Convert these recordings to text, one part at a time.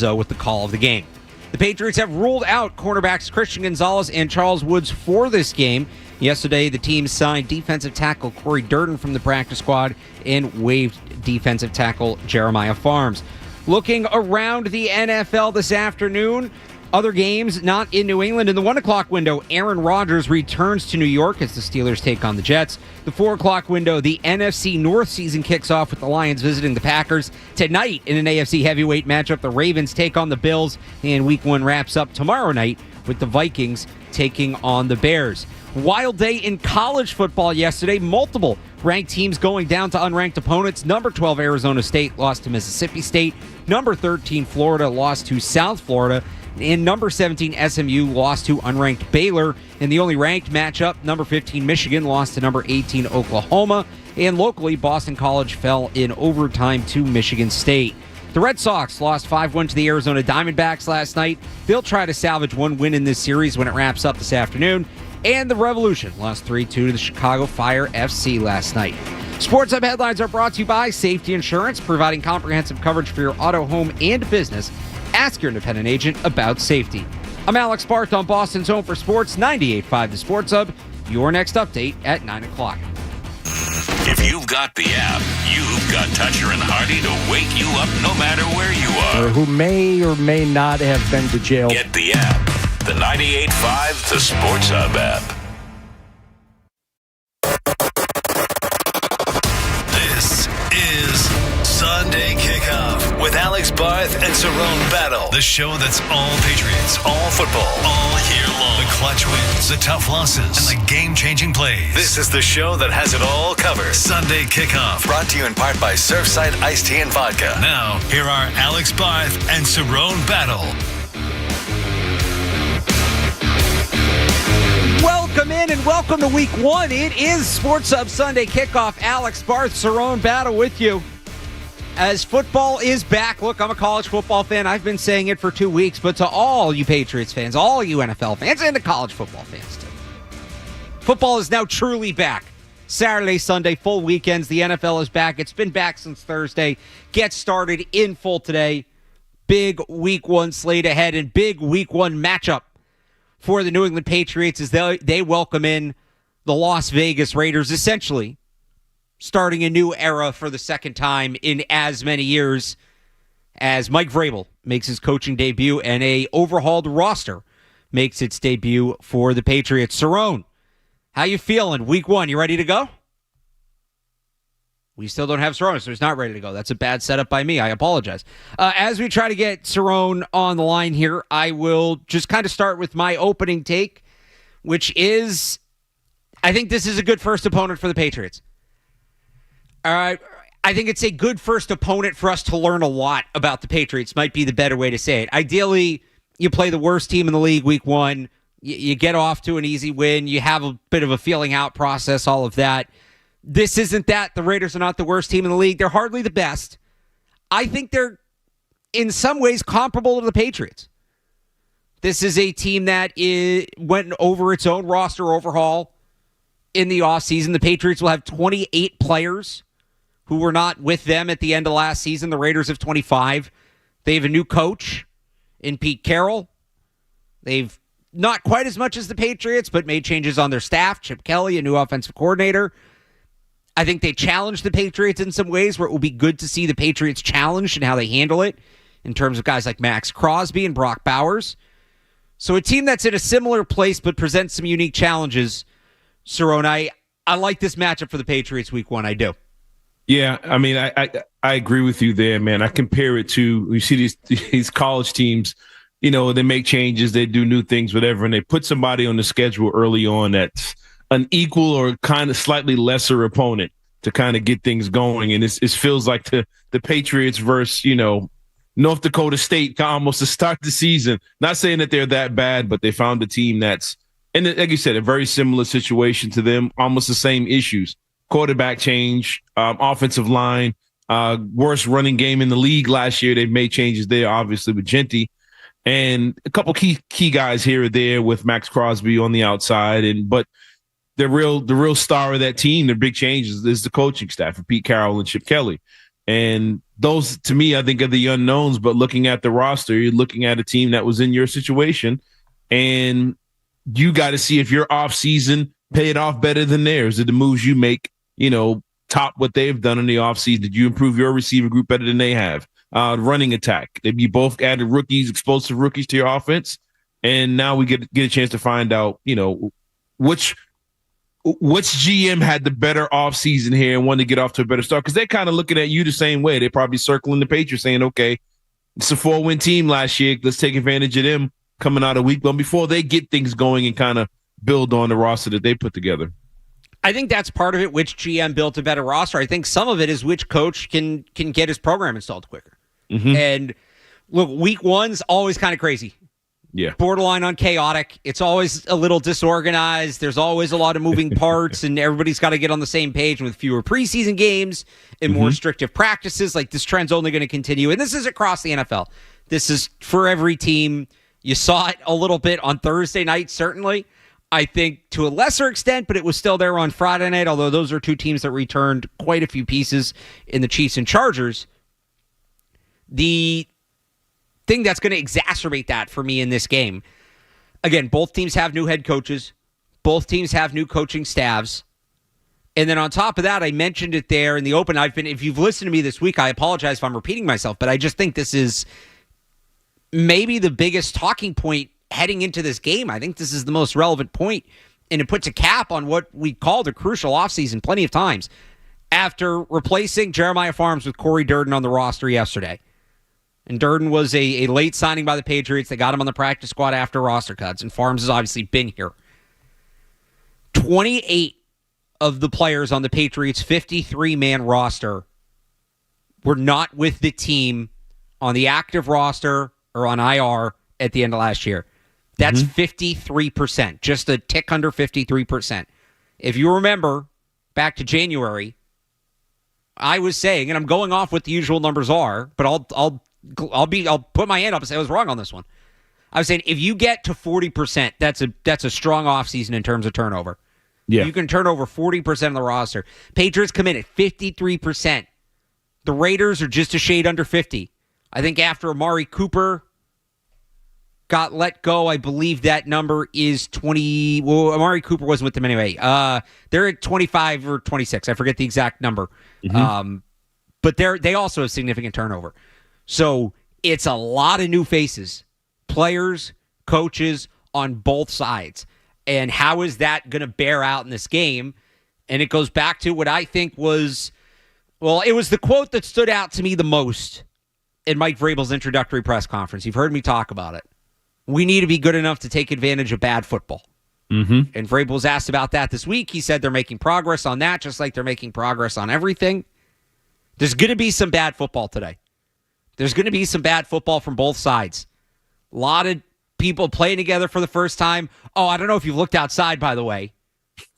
with the call of the game. The Patriots have ruled out cornerbacks Christian Gonzalez and Charles Woods for this game. Yesterday, the team signed defensive tackle Corey Durden from the practice squad and waived defensive tackle Jeremiah Farms. Looking around the NFL this afternoon, other games not in New England. In the 1 o'clock window, Aaron Rodgers returns to New York as the Steelers take on the Jets. The 4 o'clock window, the NFC North season kicks off with the Lions visiting the Packers. Tonight, in an AFC heavyweight matchup, the Ravens take on the Bills, and Week 1 wraps up tomorrow night with the Vikings taking on the Bears. Wild day in college football yesterday. Multiple ranked teams going down to unranked opponents. Number 12 Arizona State lost to Mississippi State. Number 13 Florida lost to South Florida. And number 17 SMU lost to unranked Baylor. In the only ranked matchup, number 15 Michigan lost to number 18 Oklahoma. And locally, Boston College fell in overtime to Michigan State. The Red Sox lost 5-1 to the Arizona Diamondbacks last night. They'll try to salvage one win in this series when it wraps up this afternoon. And the Revolution lost 3-2 to the Chicago Fire FC last night. Sports Hub headlines are brought to you by Safety Insurance, providing comprehensive coverage for your auto, home, and business. Ask your independent agent about safety. I'm Alex Barth on Boston's Home for Sports, 98.5 The Sports Hub. Your next update at 9 o'clock. If you've got the app, you've got Toucher and Hardy to wake you up no matter where you are. Or who may or may not have been to jail. Get the app. The 98.5 The Sports Hub app. This is Sunday Kickoff with Alex Barth and Cerrone Battle. The show that's all Patriots, all football, all year long. The clutch wins, the tough losses, and the game-changing plays. This is the show that has it all covered. Sunday Kickoff, brought to you in part by Surfside Iced Tea and Vodka. Now, here are Alex Barth and Cerrone Battle. Welcome in and welcome to Week 1. It is Sports Hub Sunday Kickoff. Alex Barth, Cerrone Battle with you. As football is back, look, I'm a college football fan. I've been saying it for 2 weeks, but to all you Patriots fans, all you NFL fans, and the college football fans too. Football is now truly back. Saturday, Sunday, full weekends. The NFL is back. It's been back since Thursday. Gets started in full today. Big Week 1 slate ahead and big Week 1 matchup for the New England Patriots as they welcome in the Las Vegas Raiders, essentially starting a new era for the second time in as many years as Mike Vrabel makes his coaching debut and a overhauled roster makes its debut for the Patriots. Cerrone, how you feeling? Week 1, you ready to go? We still don't have Cerrone, so he's not ready to go. That's a bad setup by me. I apologize. As we try to get Cerrone on the line here, I will just kind of start with my opening take, which is I think this is a good first opponent for the Patriots. I think it's a good first opponent for us to learn a lot about the Patriots, might be the better way to say it. Ideally, you play the worst team in the league Week 1. You get off to an easy win. You have a bit of a feeling out process, all of that. This isn't that. The Raiders are not the worst team in the league. They're hardly the best. I think they're, in some ways, comparable to the Patriots. This is a team that went over its own roster overhaul in the offseason. The Patriots will have 28 players who were not with them at the end of last season. The Raiders have 25. They have a new coach in Pete Carroll. They've not quite as much as the Patriots, but made changes on their staff. Chip Kelly, a new offensive coordinator. I think they challenged the Patriots in some ways where it will be good to see the Patriots challenged and how they handle it in terms of guys like Max Crosby and Brock Bowers. So a team that's in a similar place but presents some unique challenges. Cerrone, I like this matchup for the Patriots Week 1. I do. Yeah, I mean, I agree with you there, man. I compare it to, you see these college teams, you know, they make changes, they do new things, whatever, and they put somebody on the schedule early on that's an equal or kind of slightly lesser opponent to kind of get things going. And it feels like the Patriots versus, you know, North Dakota State almost to start the season. Not saying that they're that bad, but they found a team that's, and like you said, a very similar situation to them, almost the same issues. Quarterback change, offensive line, worst running game in the league last year. They've made changes there, obviously, with Genty. And a couple key guys here or there with Max Crosby on the outside. But the real star of that team, the big changes, is the coaching staff of Pete Carroll and Chip Kelly. And those to me, I think, are the unknowns. But looking at the roster, you're looking at a team that was in your situation, and you got to see if your offseason paid off better than theirs. Did the moves you make, top what they've done in the offseason? Did you improve your receiver group better than they have? Running attack. You both added rookies, explosive rookies to your offense, and now we get a chance to find out, which GM had the better offseason here and wanted to get off to a better start, because they're kind of looking at you the same way. They're probably circling the Patriots saying, okay, it's a 4-win team last year. Let's take advantage of them coming out of week one before they get things going and kind of build on the roster that they put together. I think that's part of it, which GM built a better roster. I think some of it is which coach can get his program installed quicker. Mm-hmm. And look, week one's always kind of crazy. Yeah. Borderline on chaotic. It's always a little disorganized. There's always a lot of moving parts, and everybody's got to get on the same page with fewer preseason games and more restrictive practices. Like, this trend's only going to continue. And this is across the NFL. This is for every team. You saw it a little bit on Thursday night, certainly. I think to a lesser extent, but it was still there on Friday night, although those are two teams that returned quite a few pieces in the Chiefs and Chargers. The thing that's going to exacerbate that for me in this game, again, both teams have new head coaches. Both teams have new coaching staffs. And then on top of that, I mentioned it there in the open. If you've listened to me this week, I apologize if I'm repeating myself, but I just think this is maybe the biggest talking point heading into this game. I think this is the most relevant point, and it puts a cap on what we called a crucial offseason plenty of times. After replacing Jeremiah Farms with Corey Durden on the roster yesterday, and Durden was a late signing by the Patriots. They got him on the practice squad after roster cuts, and Farms has obviously been here. 28 of the players on the Patriots' 53-man roster were not with the team on the active roster or on IR at the end of last year. That's 53%, just a tick under 53%. If you remember, back to January, I was saying, and I'm going off what the usual numbers are, but I'll put my hand up and say I was wrong on this one. I was saying if you get to 40%, that's a strong offseason in terms of turnover. Yeah. You can turn over 40% of the roster. Patriots come in at 53%. The Raiders are just a shade under 50. I think after Amari Cooper got let go, I believe that number is 20. Well, Amari Cooper wasn't with them anyway. They're at 25 or 26. I forget the exact number. But they also have significant turnover. So it's a lot of new faces, players, coaches on both sides. And how is that going to bear out in this game? And it goes back to what I think was, it was the quote that stood out to me the most in Mike Vrabel's introductory press conference. You've heard me talk about it. We need to be good enough to take advantage of bad football. And Vrabel was asked about that this week. He said they're making progress on that, just like they're making progress on everything. There's going to be some bad football today. There's going to be some bad football from both sides. A lot of people playing together for the first time. Oh, I don't know if you've looked outside, by the way.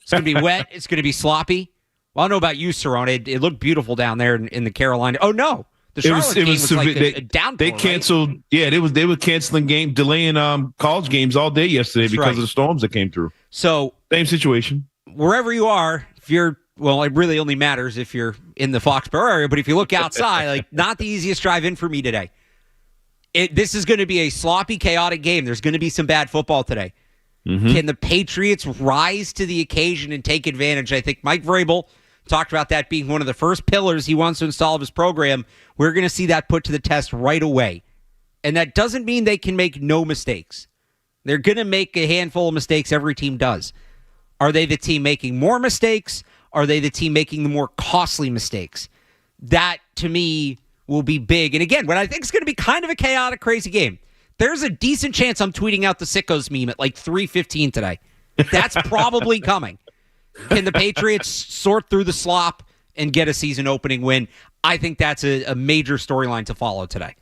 It's going to be wet. It's going to be sloppy. Well, I don't know about you, Cerrone. It looked beautiful down there in the Carolina. Oh, no. The Charlotte game was like a downpour. They canceled. Right? Yeah, they were canceling delaying college games all day yesterday because of the storms that came through. So same situation. Wherever you are, if you're, it really only matters if you're in the Foxborough area, but if you look outside, not the easiest drive in for me today. This is going to be a sloppy, chaotic game. There's going to be some bad football today. Can the Patriots rise to the occasion and take advantage? I think Mike Vrabel talked about that being one of the first pillars he wants to install of his program. We're going to see that put to the test right away. And that doesn't mean they can make no mistakes. They're going to make a handful of mistakes. Every team does. Are they the team making more mistakes? Are they the team making the more costly mistakes? That, to me, will be big. And again, what I think is going to be kind of a chaotic, crazy game. There's a decent chance I'm tweeting out the sickos meme at 3:15 today. That's probably coming. Can the Patriots sort through the slop and get a season-opening win? I think that's a major storyline to follow today.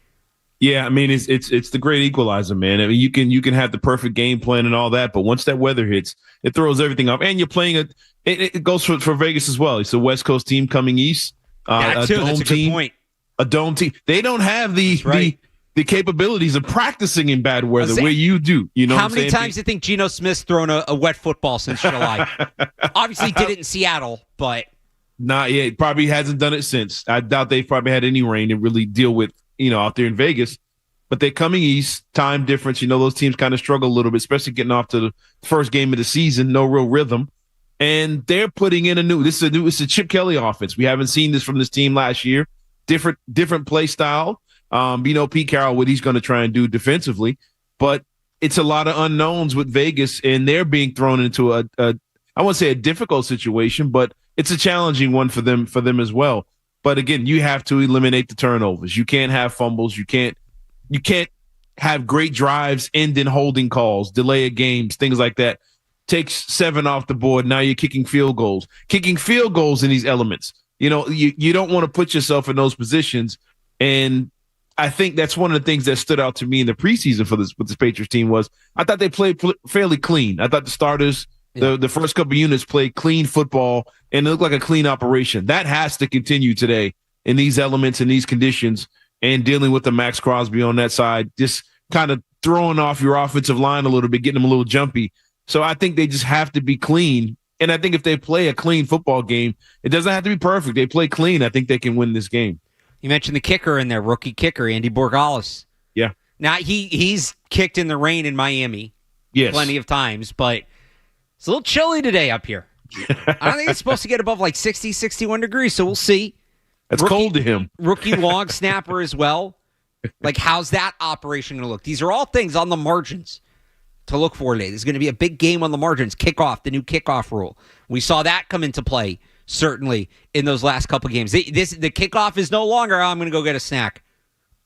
Yeah, I mean it's the great equalizer, man. I mean you can have the perfect game plan and all that, but once that weather hits, it throws everything off. And you're playing it goes for Vegas as well. It's a West Coast team coming east. That's a good point. A dome team. They don't have the capabilities of practicing in bad weather where you do. You know, how many times do you think Geno Smith's thrown a wet football since July? Obviously did it in Seattle, but Not yet. Probably hasn't done it since. I doubt they've probably had any rain to really deal with, out there in Vegas. But they're coming east, time difference. Those teams kind of struggle a little bit, especially getting off to the first game of the season, no real rhythm. And they're putting in it's a Chip Kelly offense. We haven't seen this from this team last year. Different play style. Pete Carroll, what he's going to try and do defensively. But it's a lot of unknowns with Vegas, and they're being thrown into I won't say a difficult situation, but it's a challenging one for them as well. But again, you have to eliminate the turnovers. You can't have fumbles. You can't have great drives, end in holding calls, delay of games, things like that. Takes 7 off the board. Now you're kicking field goals. Kicking field goals in these elements. You don't want to put yourself in those positions. And I think that's one of the things that stood out to me in the preseason with this Patriots team was I thought they played fairly clean. I thought the starters, the first couple units played clean football, and it looked like a clean operation. That has to continue today in these elements, in these conditions, and dealing with the Max Crosby on that side, just kind of throwing off your offensive line a little bit, getting them a little jumpy. So I think they just have to be clean. And I think if they play a clean football game, it doesn't have to be perfect. They play clean. I think they can win this game. You mentioned the kicker in there, rookie kicker, Andy Borgalis. Yeah. Now, he's kicked in the rain in Miami plenty of times, but it's a little chilly today up here. I don't think it's supposed to get above like 60, 61 degrees, so we'll see. That's cold to him. Rookie long snapper as well. Like, how's that operation going to look? These are all things on the margins to look for today. There's going to be a big game on the margins. Kickoff, the new kickoff rule. We saw that come into play, certainly, in those last couple games. The kickoff is no longer, I'm going to go get a snack.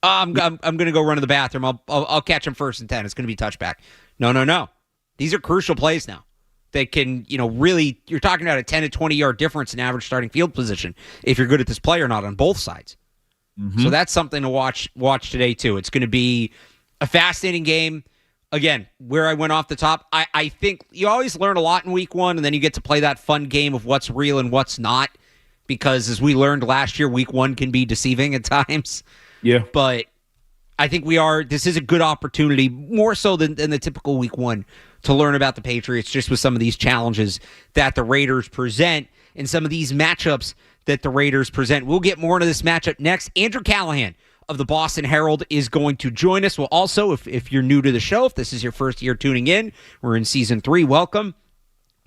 I'm going to go run to the bathroom. I'll catch him first and 10. It's going to be touchback. No. These are crucial plays now. They can, really, you're talking about a 10 to 20-yard difference in average starting field position if you're good at this play or not on both sides. Mm-hmm. So that's something to watch today, too. It's going to be a fascinating game. Again, where I went off the top, I think you always learn a lot in week one, and then you get to play that fun game of what's real and what's not, because as we learned last year, week one can be deceiving at times. Yeah. But I think this is a good opportunity, more so than the typical week one, to learn about the Patriots, just with some of these challenges that the Raiders present and some of these matchups that the Raiders present. We'll get more into this matchup next. Andrew Callahan of the Boston Herald is going to join us. We'll also, if you're new to the show, if this is your first year tuning in, we're in season 3, welcome.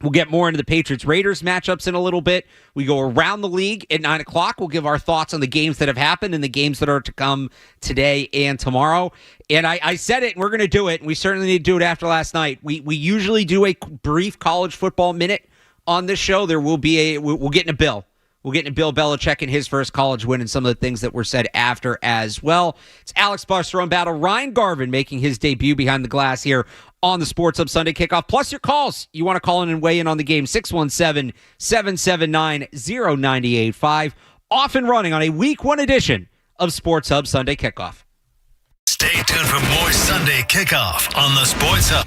We'll get more into the Patriots-Raiders matchups in a little bit. We go around the league at 9 o'clock. We'll give our thoughts on the games that have happened and the games that are to come today and tomorrow. And I said it, and we're going to do it, and we certainly need to do it after last night. We usually do a brief college football minute on this show. There will be we'll get into Bill. We'll get into Bill Belichick and his first college win and some of the things that were said after as well. It's Alex Barth and Cerrone Battle. Ryan Garvin making his debut behind the glass here on the Sports Hub Sunday Kickoff. Plus your calls. You want to call in and weigh in on the game. 617-779-0985. Off and running on a week 1 edition of Sports Hub Sunday Kickoff. Stay tuned for more Sunday Kickoff on the Sports Hub.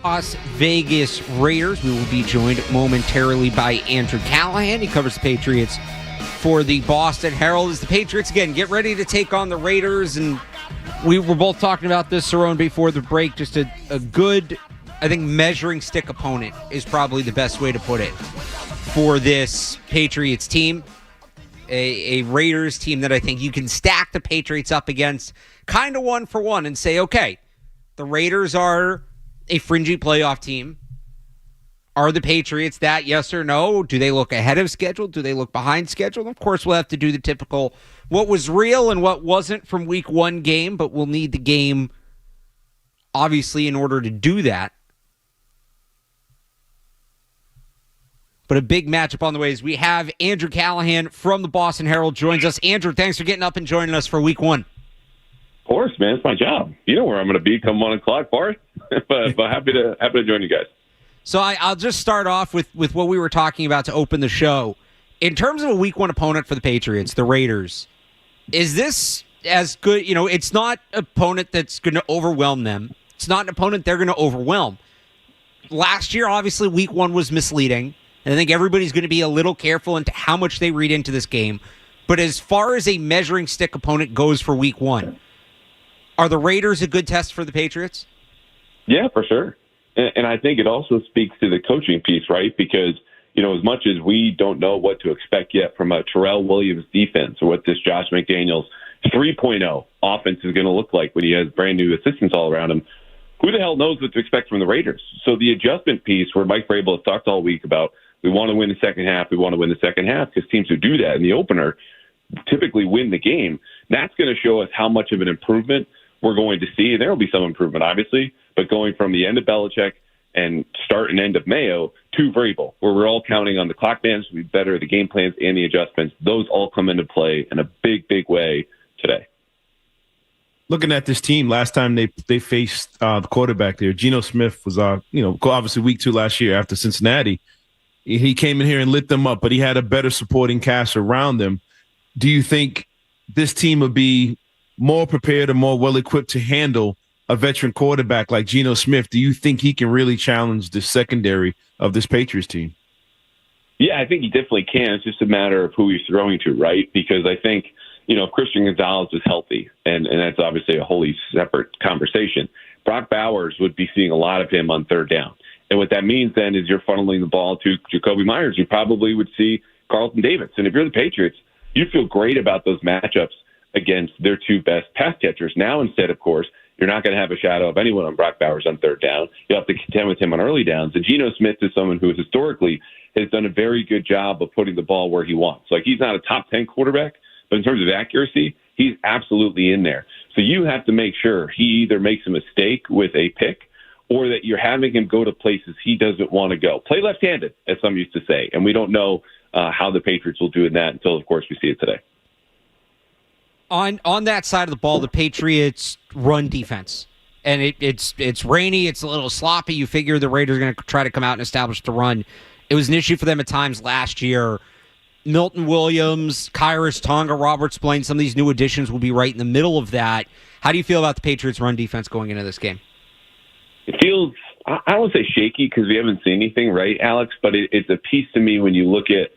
Las Vegas Raiders. We will be joined momentarily by Andrew Callahan. He covers the Patriots for the Boston Herald. As the Patriots, again, get ready to take on the Raiders. And we were both talking about this, Cerrone, before the break. Just a good, I think, measuring stick opponent is probably the best way to put it for this Patriots team. A Raiders team that I think you can stack the Patriots up against kind of 1-for-1 and say, okay, the Raiders are a fringy playoff team. Are the Patriots that, yes or no? Do they look ahead of schedule? Do they look behind schedule? And of course, we'll have to do the typical what was real and what wasn't from week one game, but we'll need the game, obviously, in order to do that. But a big matchup on the way is we have Andrew Callahan from the Boston Herald joins us. Andrew, thanks for getting up and joining us for week one. Of course, man. It's my job. You know where I'm going to be come 1 o'clock, Barth. but happy to join you guys. So I'll just start off with what we were talking about to open the show. In terms of a week one opponent for the Patriots, the Raiders, is this as good? You know, it's not an opponent that's going to overwhelm them. It's not an opponent they're going to overwhelm. Last year, obviously, week one was misleading. And I think everybody's going to be a little careful into how much they read into this game. But as far as a measuring stick opponent goes for week one, are the Raiders a good test for the Patriots? Yeah, for sure. And I think it also speaks to the coaching piece, right? Because, you know, as much as we don't know what to expect yet from a Terrell Williams defense or what this Josh McDaniels 3.0 offense is going to look like when he has brand new assistants all around him, who the hell knows what to expect from the Raiders? So the adjustment piece where Mike Vrabel has talked all week about we want to win the second half, because teams who do that in the opener typically win the game. That's going to show us how much of an improvement we're going to see. And there will be some improvement, obviously, but going from the end of Belichick and start and end of Mayo to Vrabel, where we're all counting on the clock management to be better, the game plans and the adjustments, those all come into play in a big, big way today. Looking at this team, last time they faced the quarterback there, Geno Smith was, obviously week 2 last year after Cincinnati. He came in here and lit them up, but he had a better supporting cast around them. Do you think this team will be more prepared or more well-equipped to handle a veteran quarterback like Geno Smith? Do you think he can really challenge the secondary of this Patriots team? Yeah, I think he definitely can. It's just a matter of who he's throwing to, right? Because I think, if Christian Gonzalez is healthy, and that's obviously a wholly separate conversation, Brock Bowers would be seeing a lot of him on third down. And what that means then is you're funneling the ball to Jacoby Myers. You probably would see Carlton Davis. And if you're the Patriots, you feel great about those matchups against their two best pass catchers. Now, instead, of course, you're not going to have a shadow of anyone on Brock Bowers on third down. You'll have to contend with him on early downs. And Geno Smith is someone who historically has done a very good job of putting the ball where he wants. Like, he's not a top 10 quarterback, but in terms of accuracy, he's absolutely in there. So you have to make sure he either makes a mistake with a pick or that you're having him go to places he doesn't want to go. Play left-handed, as some used to say. And we don't know how the Patriots will do in that until, of course, we see it today. On that side of the ball, the Patriots run defense. And it's rainy, it's a little sloppy. You figure the Raiders are going to try to come out and establish the run. It was an issue for them at times last year. Milton Williams, Kyrus Tonga, Robert Spillane, some of these new additions will be right in the middle of that. How do you feel about the Patriots' run defense going into this game? It feels, I don't want to say shaky because we haven't seen anything, right, Alex? But it's a piece to me when you look at,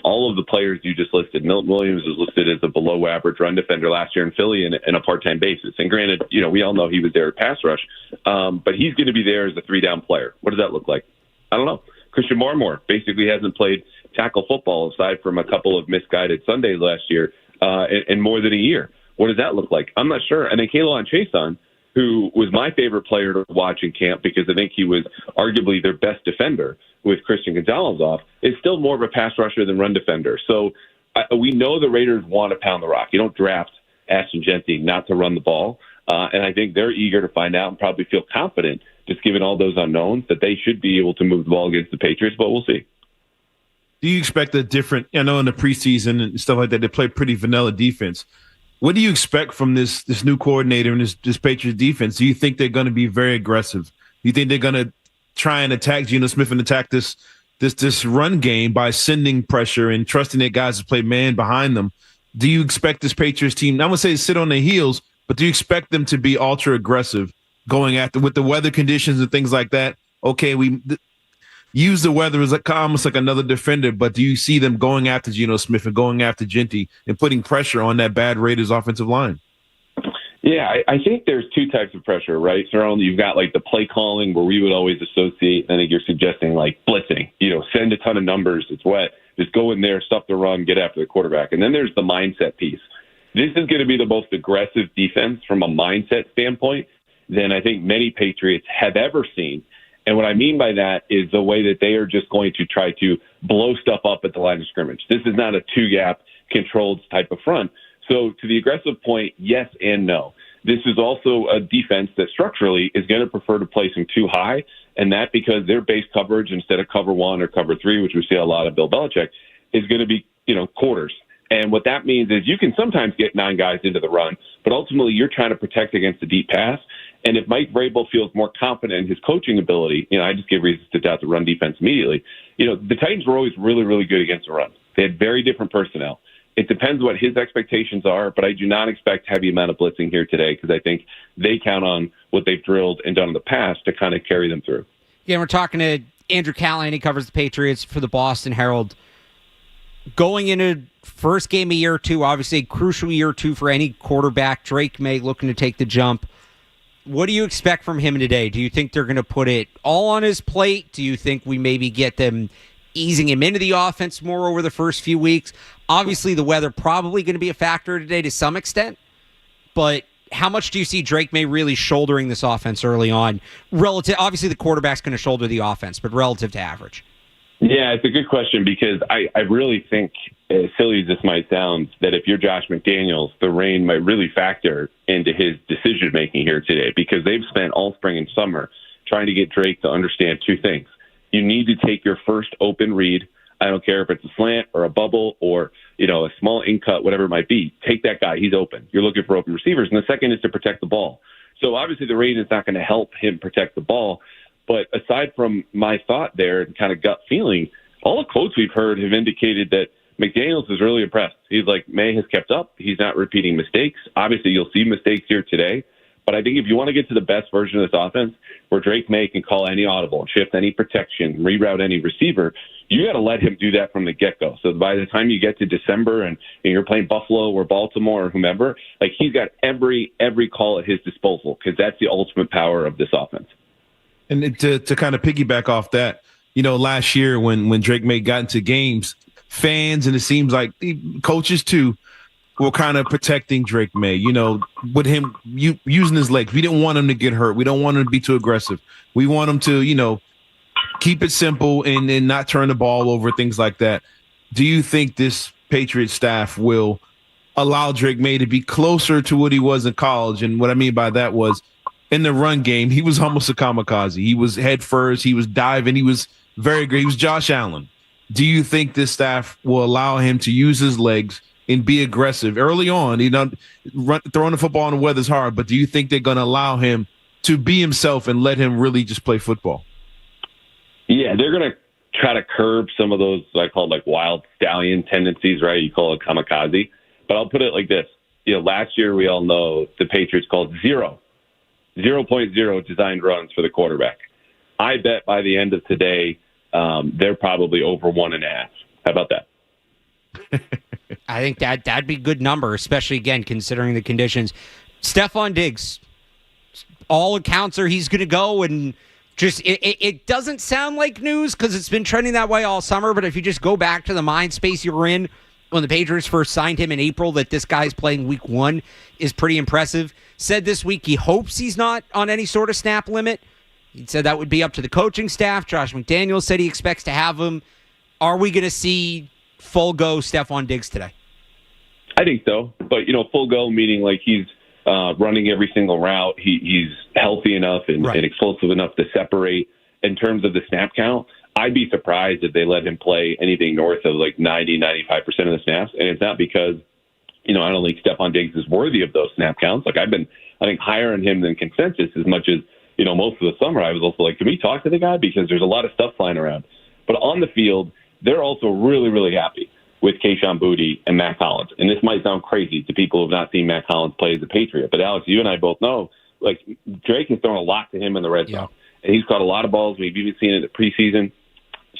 all of the players you just listed. Milton Williams was listed as a below-average run defender last year in Philly in a part-time basis. And granted, we all know he was there at pass rush, but he's going to be there as a three-down player. What does that look like? I don't know. Christian Barmore basically hasn't played tackle football aside from a couple of misguided Sundays last year in more than a year. What does that look like? I'm not sure. And then K'Lavon Chaisson, who was my favorite player to watch in camp because I think he was arguably their best defender with Christian Gonzalez off, is still more of a pass rusher than run defender. So we know the Raiders want to pound the rock. You don't draft Ashton Genty not to run the ball. And I think they're eager to find out and probably feel confident, just given all those unknowns, that they should be able to move the ball against the Patriots, but we'll see. Do you expect a different, in the preseason and stuff like that, they play pretty vanilla defense. What do you expect from this new coordinator and this Patriots defense? Do you think they're going to be very aggressive? Do you think they're going to try and attack Geno Smith and attack this run game by sending pressure and trusting their guys to play man behind them? Do you expect this Patriots team, I would say sit on their heels, but do you expect them to be ultra aggressive going after with the weather conditions and things like that. Okay, use the weather as almost like another defender, but do you see them going after Geno Smith and going after Genty and putting pressure on that bad Raiders offensive line? Yeah, I think there's two types of pressure, right? Cerrone, you've got like the play calling where we would always associate. I think you're suggesting like blitzing, send a ton of numbers. It's wet. Just go in there, stuff the run, get after the quarterback. And then there's the mindset piece. This is going to be the most aggressive defense from a mindset standpoint than I think many Patriots have ever seen. And what I mean by that is the way that they are just going to try to blow stuff up at the line of scrimmage. This is not a two-gap controlled type of front. So to the aggressive point, yes and no. This is also a defense that structurally is going to prefer to place them too high, and that because their base coverage instead of cover 1 or cover 3, which we see a lot of Bill Belichick, is going to be, quarters. And what that means is you can sometimes get 9 guys into the run, but ultimately you're trying to protect against the deep pass. And if Mike Vrabel feels more confident in his coaching ability, I just give reasons to doubt the run defense immediately. The Titans were always really, really good against the run. They had very different personnel. It depends what his expectations are, but I do not expect heavy amount of blitzing here today because I think they count on what they've drilled and done in the past to kind of carry them through. Yeah, we're talking to Andrew Callahan. He covers the Patriots for the Boston Herald. Going into first game of year 2, obviously a crucial year 2 for any quarterback. Drake May looking to take the jump. What do you expect from him today? Do you think they're going to put it all on his plate? Do you think we maybe get them easing him into the offense more over the first few weeks? Obviously, the weather probably going to be a factor today to some extent, but how much do you see Drake May really shouldering this offense early on? Obviously, the quarterback's going to shoulder the offense, but relative to average. Yeah, it's a good question because I really think, as silly as this might sound, that if you're Josh McDaniels, the rain might really factor into his decision-making here today because they've spent all spring and summer trying to get Drake to understand 2 things. You need to take your first open read. I don't care if it's a slant or a bubble or, a small in cut, whatever it might be. Take that guy. He's open. You're looking for open receivers. And the second is to protect the ball. So obviously the rain is not going to help him protect the ball. But aside from my thought there and kind of gut feeling, all the quotes we've heard have indicated that McDaniels is really impressed. He's like, May has kept up. He's not repeating mistakes. Obviously, you'll see mistakes here today. But I think if you want to get to the best version of this offense, where Drake May can call any audible, shift any protection, reroute any receiver, you got to let him do that from the get-go. So by the time you get to December and you're playing Buffalo or Baltimore or whomever, like he's got every call at his disposal because that's the ultimate power of this offense. And to kind of piggyback off that, last year when Drake May got into games, fans and it seems like coaches too were kind of protecting Drake May, with him using his legs. We didn't want him to get hurt. We don't want him to be too aggressive. We want him to, keep it simple and not turn the ball over, things like that. Do you think this Patriots staff will allow Drake May to be closer to what he was in college? And what I mean by that was in the run game, he was almost a kamikaze. He was head first. He was diving. He was very great. He was Josh Allen. Do you think this staff will allow him to use his legs and be aggressive early on? Throwing the football in the weather is hard, but do you think they're going to allow him to be himself and let him really just play football? Yeah, they're going to try to curb some of those, I call it like wild stallion tendencies, right? You call it kamikaze. But I'll put it like this. Last year we all know the Patriots called 0.0 designed runs for the quarterback. I bet by the end of today, they're probably over 1.5. How about that? I think that'd be a good number, especially, again, considering the conditions. Stefon Diggs, all accounts are he's going to go, and just it doesn't sound like news because it's been trending that way all summer, but if you just go back to the mind space you were in when the Patriots first signed him in April, that this guy's playing week 1 is pretty impressive. Said this week he hopes he's not on any sort of snap limit. He said that would be up to the coaching staff. Josh McDaniels said he expects to have him. Are we going to see full go Stefon Diggs today? I think so. But, full go meaning like he's running every single route. He's healthy enough and explosive enough to separate. In terms of the snap count, I'd be surprised if they let him play anything north of like 90, 95% of the snaps. And it's not because, I don't think Stefon Diggs is worthy of those snap counts. Like I've been, I think, higher on him than consensus as much as, most of the summer I was also like, can we talk to the guy? Because there's a lot of stuff flying around. But on the field, they're also really, really happy with Kayshon Boutte and Matt Collins. And this might sound crazy to people who have not seen Matt Collins play as a Patriot. But Alex, you and I both know like Drake has thrown a lot to him in the red zone, and he's caught a lot of balls. We've even seen it in the preseason.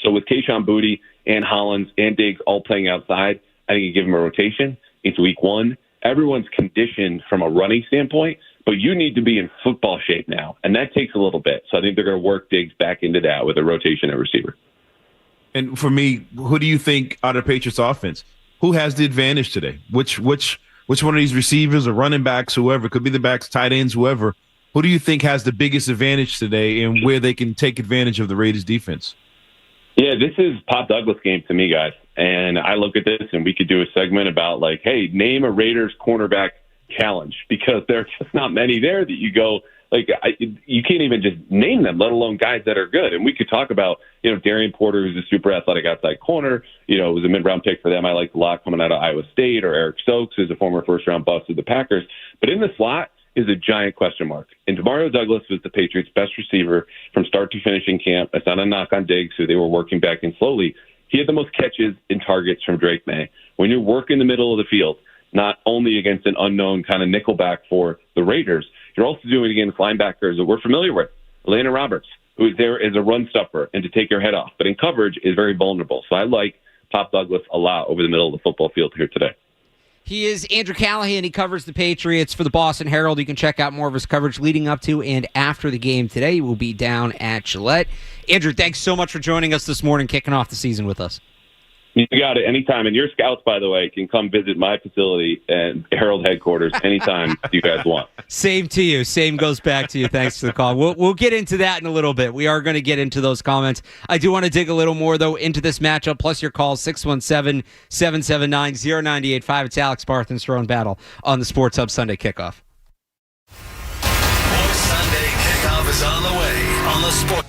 So with Kayshon Boutte and Hollins and Diggs all playing outside, I think you give him a rotation. It's week 1. Everyone's conditioned from a running standpoint, but you need to be in football shape now, and that takes a little bit. So I think they're going to work Diggs back into that with a rotation at receiver. And for me, who do you think out of the Patriots offense, who has the advantage today? Which one of these receivers or running backs, whoever, could be the backs, tight ends, whoever, who do you think has the biggest advantage today and where they can take advantage of the Raiders defense? Yeah, this is Pop Douglas game to me, guys. And I look at this, and we could do a segment about, like, hey, name a Raiders cornerback challenge, because there are just not many there that you go, like, you can't even just name them, let alone guys that are good. And we could talk about, Darian Porter, who's a super athletic outside corner. It was a mid-round pick for them. I liked a lot coming out of Iowa State, or Eric Stokes, who's a former first-round bust of the Packers. But in the slot is a giant question mark. And Demario Douglas was the Patriots' best receiver from start to finish in camp. It's not a knock on Diggs, who they were working back in slowly. He had the most catches and targets from Drake May. When you work in the middle of the field, not only against an unknown kind of nickelback for the Raiders, you're also doing it against linebackers that we're familiar with. Landon Roberts, who is there as a run stuffer and to take your head off, but in coverage is very vulnerable. So I like Pop Douglas a lot over the middle of the football field here today. He is Andrew Callahan. He covers the Patriots for the Boston Herald. You can check out more of his coverage leading up to and after the game today. He will be down at Gillette. Andrew, thanks so much for joining us this morning, kicking off the season with us. You got it anytime. And your scouts, by the way, can come visit my facility and Herald headquarters anytime you guys want. Same to you. Same goes back to you. Thanks for the call. We'll get into that in a little bit. We are going to get into those comments. I do want to dig a little more, though, into this matchup, plus your calls, 617-779-0985. It's Alex Barth and Cerrone Battle on the Sports Hub Sunday Kickoff. More Sunday Kickoff is on the way on the Sport.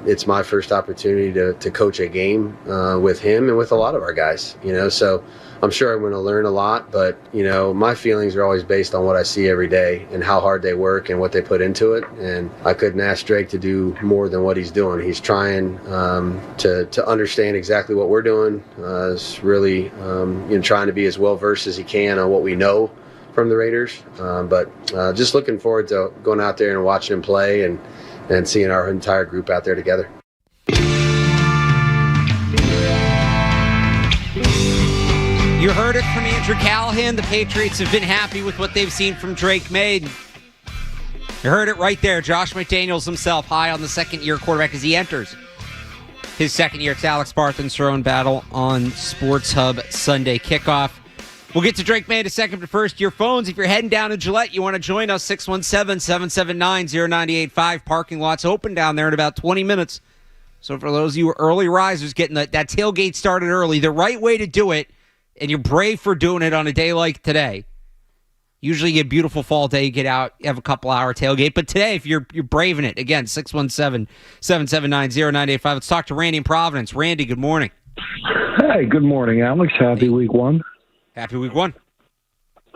it's my first opportunity to coach a game with him and with a lot of our guys, so I'm sure I'm going to learn a lot, but, my feelings are always based on what I see every day and how hard they work and what they put into it. And I couldn't ask Drake to do more than what he's doing. He's trying to understand exactly what we're doing. Is really trying to be as well versed as he can on what we know from the Raiders. But just looking forward to going out there and watching him play and seeing our entire group out there together. You heard it from Andrew Callahan. The Patriots have been happy with what they've seen from Drake May. You heard it right there. Josh McDaniels himself high on the second-year quarterback as he enters his second year. It's Alex Barth and Cerrone Battle on Sports Hub Sunday Kickoff. We'll get to Drake May in a second, but first, your phones. If you're heading down to Gillette, you want to join us, 617-779-0985. Parking lot's open down there in about 20 minutes. So for those of you early risers getting that tailgate started early, the right way to do it, and you're brave for doing it on a day like today. Usually you get a beautiful fall day, you get out, you have a couple-hour tailgate. But today, if you're braving it, again, 617-779-0985. Let's talk to Randy in Providence. Randy, good morning. Hey, good morning, Alex. Happy week one. Happy week one.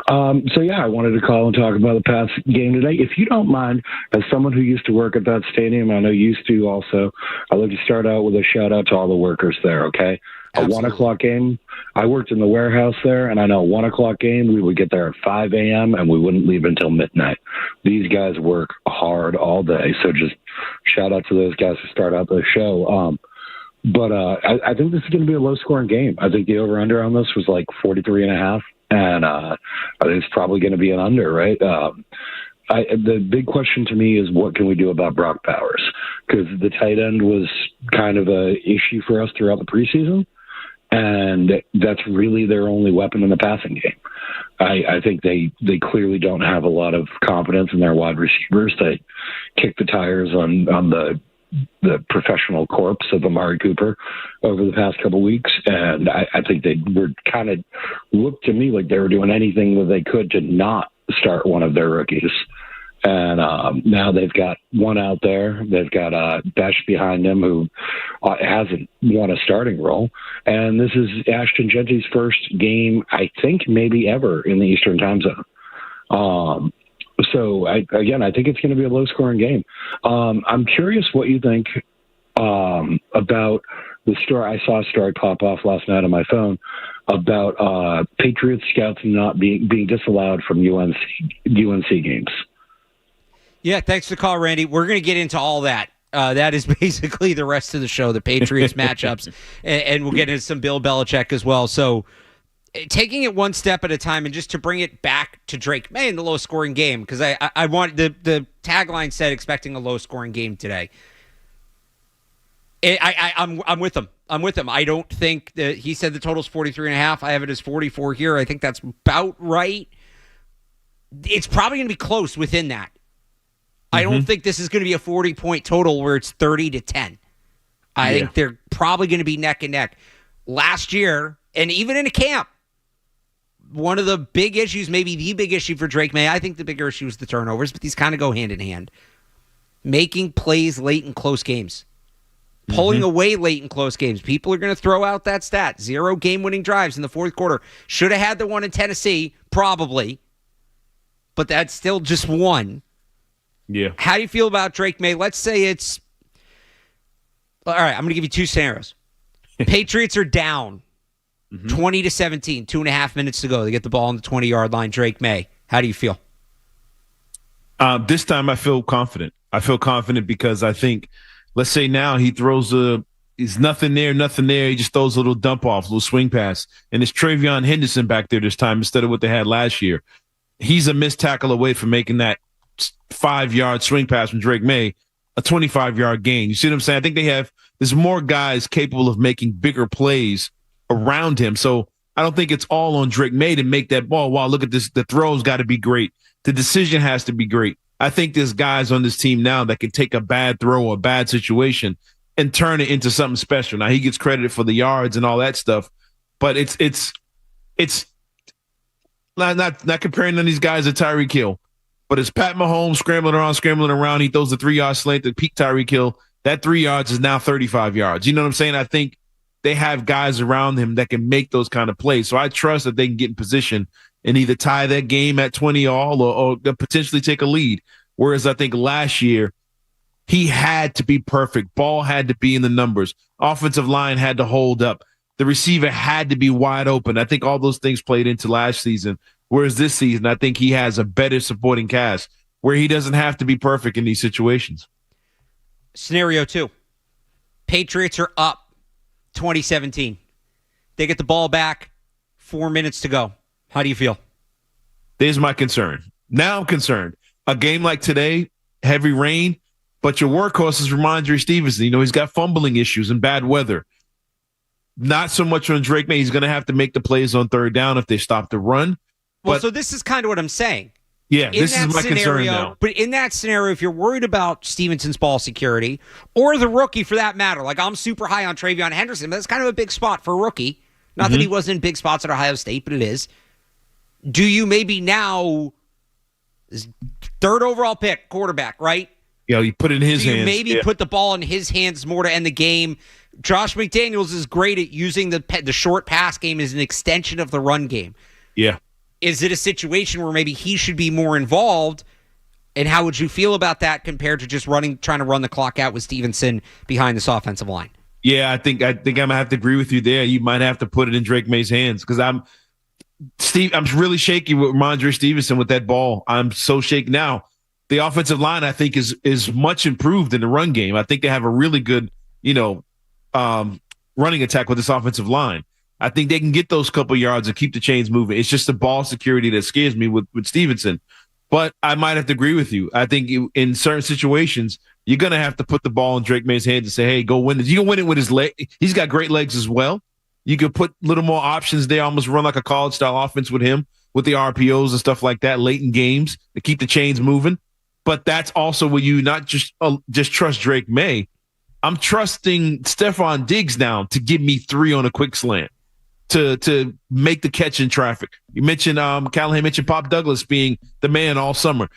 I wanted to call and talk about the Pats game today. If you don't mind, as someone who used to work at that stadium, I know you used to also, I'd like to start out with a shout-out to all the workers there, okay? Absolutely. A 1 o'clock game, I worked in the warehouse there, and I know a 1 o'clock game, we would get there at 5 a.m., and we wouldn't leave until midnight. These guys work hard all day, so just shout-out to those guys to start out the show. I think this is going to be a low-scoring game. I think the over-under on this was like 43.5, and I think it's probably going to be an under, right? The big question to me is what can we do about Brock Bowers? Because the tight end was kind of a issue for us throughout the preseason, and that's really their only weapon in the passing game. I think they clearly don't have a lot of confidence in their wide receivers. They kick the tires on the professional corpse of Amari Cooper over the past couple of weeks. And I think they were kind of looked to me like they were doing anything that they could to not start one of their rookies. And now they've got one out there. They've got Besh behind him who hasn't won a starting role. And this is Ashton Genty's first game, I think, maybe ever in the Eastern time zone. I think it's going to be a low-scoring game. I'm curious what you think about the story. I saw a story pop off last night on my phone about Patriots scouts not being disallowed from UNC games. Yeah, thanks for the call, Randy. We're going to get into all that. That is basically the rest of the show, the Patriots matchups, and we'll get into some Bill Belichick as well. So taking it one step at a time, and just to bring it back to Drake May in the low-scoring game, because I want the tagline said expecting a low-scoring game today. I'm with him. I don't think that he said the total's 43.5. I have it as 44 here. I think that's about right. It's probably going to be close within that. I don't think this is going to be a 40-point total where it's 30-10. I think they're probably going to be neck and neck. Last year, and even in a camp, one of the big issues, maybe the big issue for Drake May, I think the bigger issue is the turnovers, but these kind of go hand in hand. Making plays late in close games. Pulling away late in close games. People are going to throw out that stat. 0 game-winning drives in the fourth quarter. Should have had the one in Tennessee, probably. But that's still just one. Yeah. How do you feel about Drake May? Let's say it's... All right, I'm going to give you two scenarios. Patriots are down 20-17, 2.5 minutes to go. They get the ball on the 20-yard line. Drake May, how do you feel? This time I feel confident. I feel confident because I think, let's say now he throws he's nothing there. He just throws a little dump off, a little swing pass. And it's Travion Henderson back there this time instead of what they had last year. He's a missed tackle away from making that 5-yard swing pass from Drake May a 25-yard gain. You see what I'm saying? I think there's more guys capable of making bigger plays around him. So I don't think it's all on Drake May to make that ball. Wow, look at this. The throw's got to be great. The decision has to be great. I think there's guys on this team now that can take a bad throw or a bad situation and turn it into something special. Now he gets credited for the yards and all that stuff, but it's not comparing none of these guys to Tyreek Hill. But it's Pat Mahomes scrambling around. He throws a 3-yard slant to peak Tyreek Hill. that 3 yards is now 35 yards. You know what I'm saying? I think they have guys around him that can make those kind of plays. So I trust that they can get in position and either tie that game at 20 all or potentially take a lead. Whereas I think last year, he had to be perfect. Ball had to be in the numbers. Offensive line had to hold up. The receiver had to be wide open. I think all those things played into last season. Whereas this season, I think he has a better supporting cast where he doesn't have to be perfect in these situations. Scenario 2. Patriots are up 2017. They get the ball back, 4 minutes to go. How do you feel? There's my concern. Now I'm concerned. A game like today, heavy rain, but your workhorse is Ramondre Stevenson. You know, he's got fumbling issues and bad weather. Not so much on Drake May. He's going to have to make the plays on third down if they stop the run. Well, so this is kind of what I'm saying. Yeah, this is my concern now. But in that scenario, if you're worried about Stevenson's ball security, or the rookie for that matter, like I'm super high on Travion Henderson, but that's kind of a big spot for a rookie. Not that he wasn't in big spots at Ohio State, but it is. Do you maybe now, third overall pick, quarterback, right? Yeah, you put it in his hands. You maybe put the ball in his hands more to end the game. Josh McDaniels is great at using the short pass game as an extension of the run game. Yeah. Is it a situation where maybe he should be more involved? And how would you feel about that compared to just trying to run the clock out with Stevenson behind this offensive line? Yeah, I think I'm gonna have to agree with you there. You might have to put it in Drake May's hands because I'm really shaky with Ramondre Stevenson with that ball. I'm so shaky now. The offensive line, I think, is much improved in the run game. I think they have a really good, running attack with this offensive line. I think they can get those couple yards and keep the chains moving. It's just the ball security that scares me with Stevenson. But I might have to agree with you. I think in certain situations, you're going to have to put the ball in Drake May's hands and say, hey, go win this. You can win it with his leg. He's got great legs as well. You could put a little more options there, almost run like a college-style offense with him, with the RPOs and stuff like that late in games to keep the chains moving. But that's also where you not just trust Drake May. I'm trusting Stefon Diggs now to give me 3 on a quick slant to make the catch in traffic. You mentioned Callahan mentioned Pop Douglas being the man all summer.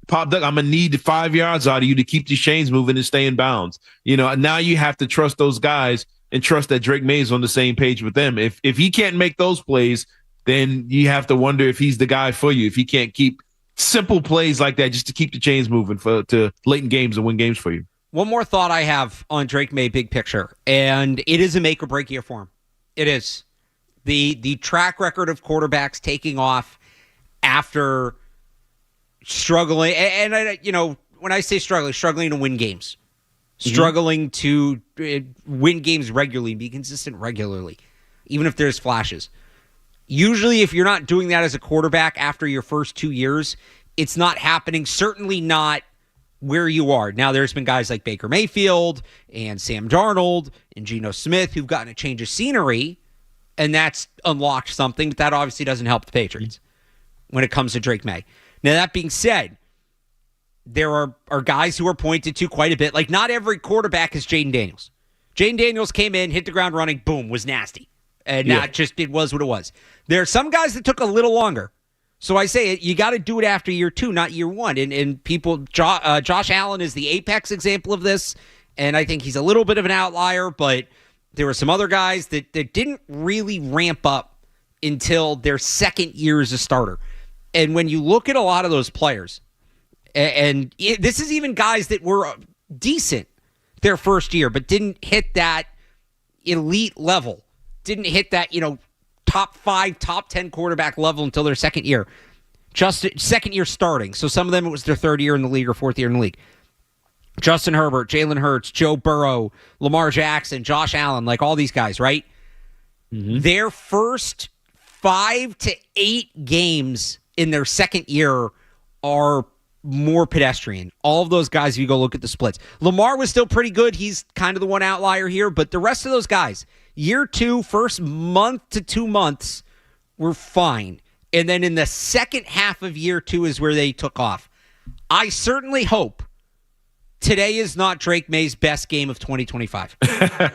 Pop Douglas, I'm gonna need 5 yards out of you to keep these chains moving and stay in bounds. Now you have to trust those guys and trust that Drake May is on the same page with them. If he can't make those plays, then you have to wonder if he's the guy for you. If he can't keep simple plays like that just to keep the chains moving to late in games and win games for you. One more thought I have on Drake May, big picture, and it is a make or break year for him. It is. The track record of quarterbacks taking off after struggling, and when I say struggling to win games, struggling to win games regularly, be consistent regularly, even if there's flashes. Usually, if you're not doing that as a quarterback after your first 2 years, it's not happening, certainly not where you are. Now, there's been guys like Baker Mayfield and Sam Darnold and Geno Smith who've gotten a change of scenery, and that's unlocked something, but that obviously doesn't help the Patriots when it comes to Drake May. Now, that being said, there are guys who are pointed to quite a bit. Like, not every quarterback is Jaden Daniels. Jaden Daniels came in, hit the ground running, boom, was nasty. And it was what it was. There are some guys that took a little longer. So I say you got to do it after year 2, not year 1. And people, Josh Allen is the apex example of this, and I think he's a little bit of an outlier, but there were some other guys that didn't really ramp up until their second year as a starter. And when you look at a lot of those players, this is even guys that were decent their first year, but didn't hit that elite level, didn't hit that, top 5, top 10 quarterback level until their second year. Just second year starting. So some of them, it was their third year in the league or fourth year in the league. Justin Herbert, Jalen Hurts, Joe Burrow, Lamar Jackson, Josh Allen, like all these guys, right? Mm-hmm. Their first 5 to 8 games in their second year are more pedestrian. All of those guys, if you go look at the splits. Lamar was still pretty good. He's kind of the one outlier here, but the rest of those guys, year 2, first month to 2 months, were fine. And then in the second half of year 2 is where they took off. I certainly hope today is not Drake May's best game of 2025.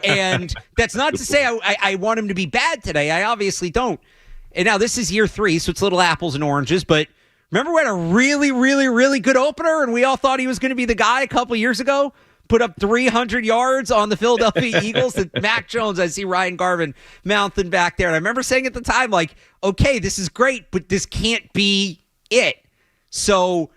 And that's not to say I want him to be bad today. I obviously don't. And now this is year 3, so it's little apples and oranges. But remember we had a really, really, really good opener, and we all thought he was going to be the guy a couple years ago? put up 300 yards on the Philadelphia Eagles. And Mac Jones, I see Ryan Garvin mouthing back there. And I remember saying at the time, like, okay, this is great, but this can't be it. So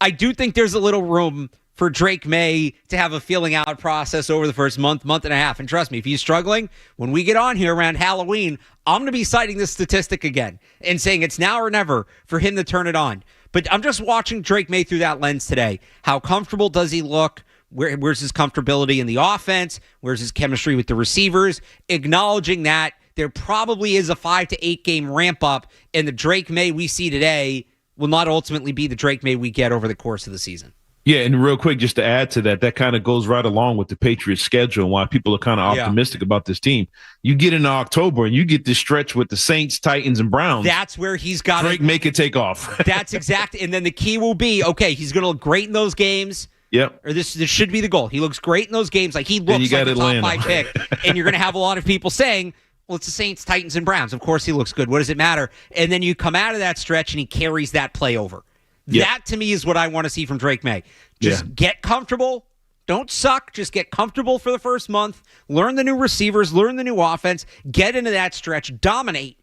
I do think there's a little room for Drake May to have a feeling out process over the first month and a half. And trust me, if he's struggling, when we get on here around Halloween, I'm going to be citing this statistic again and saying it's now or never for him to turn it on. But I'm just watching Drake May through that lens today. How comfortable does he look? Where's his comfortability in the offense? Where's his chemistry with the receivers? Acknowledging that there probably is a 5 to 8 game ramp up, and the Drake May we see today will not ultimately be the Drake May we get over the course of the season. Yeah, and real quick, just to add to that, that kind of goes right along with the Patriots' schedule and why people are kind of optimistic about this team. You get into October and you get this stretch with the Saints, Titans, and Browns. That's where he's got Drake make it take off. That's exactly. And then the key will be, okay, he's going to look great in those games. Yep. Or this should be the goal. He looks great in those games. Like he looks like a top 5 pick. And you're going to have a lot of people saying, well, it's the Saints, Titans, and Browns. Of course he looks good. What does it matter? And then you come out of that stretch and he carries that play over. Yep. That, to me, is what I want to see from Drake May. Just get comfortable. Don't suck. Just get comfortable for the first month. Learn the new receivers. Learn the new offense. Get into that stretch. Dominate.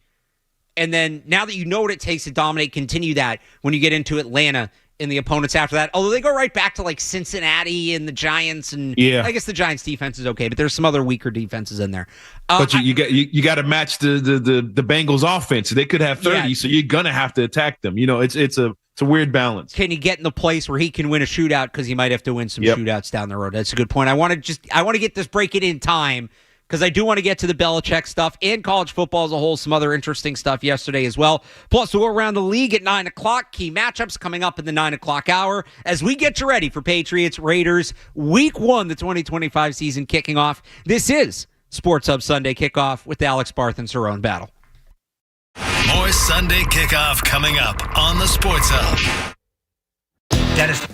And then now that you know what it takes to dominate, continue that when you get into Atlanta and the opponents after that. Although they go right back to like Cincinnati and the Giants. And I guess the Giants defense is okay, but there's some other weaker defenses in there. But you got to match the Bengals offense. They could have 30, so you're going to have to attack them. You know, it's a weird balance. Can he get in the place where he can win a shootout, because he might have to win some shootouts down the road? That's a good point. I want to get this break in time, because I do want to get to the Belichick stuff and college football as a whole, some other interesting stuff yesterday as well. Plus, we'll go around the league at 9 o'clock. Key matchups coming up in the 9 o'clock hour as we get you ready for Patriots-Raiders Week 1, the 2025 season kicking off. This is Sports Hub Sunday Kickoff with Alex Barth and Cerrone Battle. More Sunday Kickoff coming up on the Sports Hub. Dennis.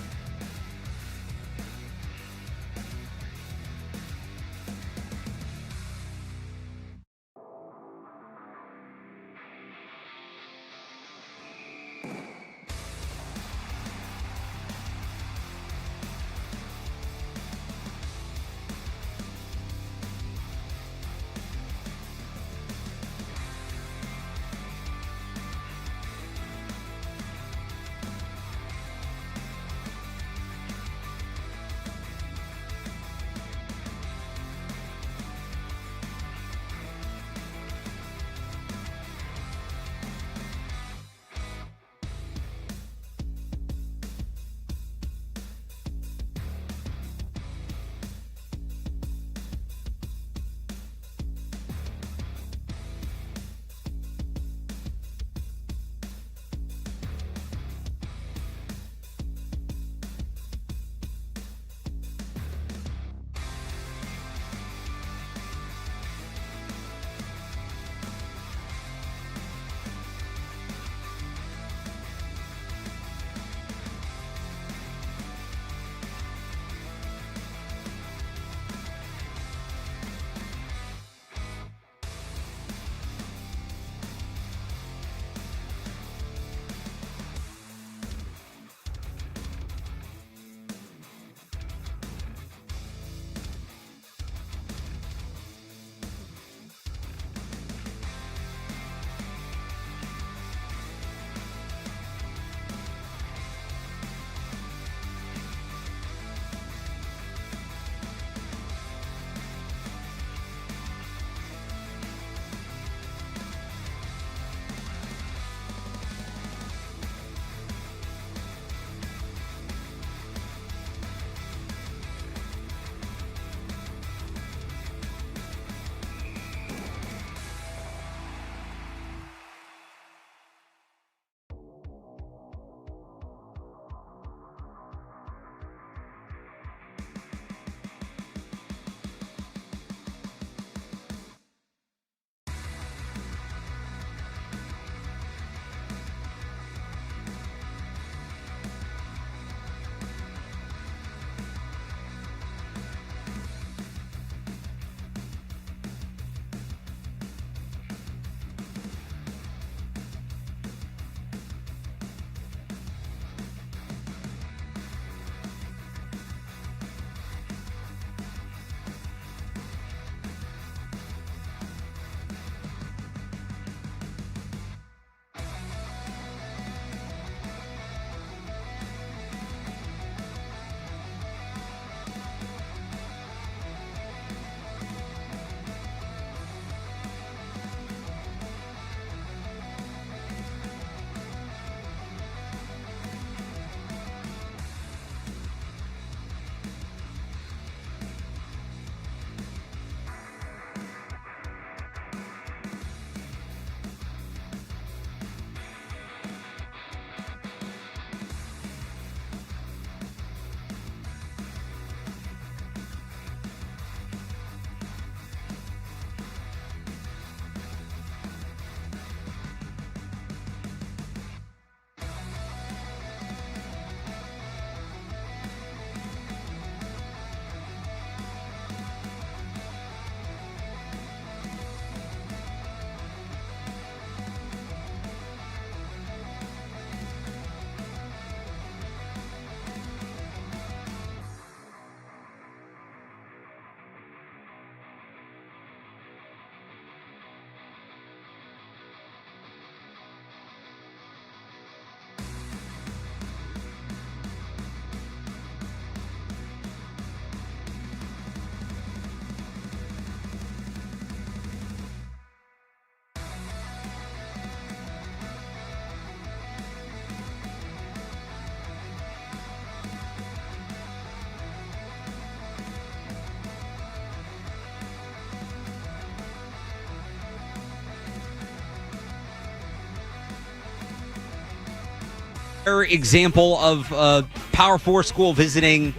Example of a Power 4 school visiting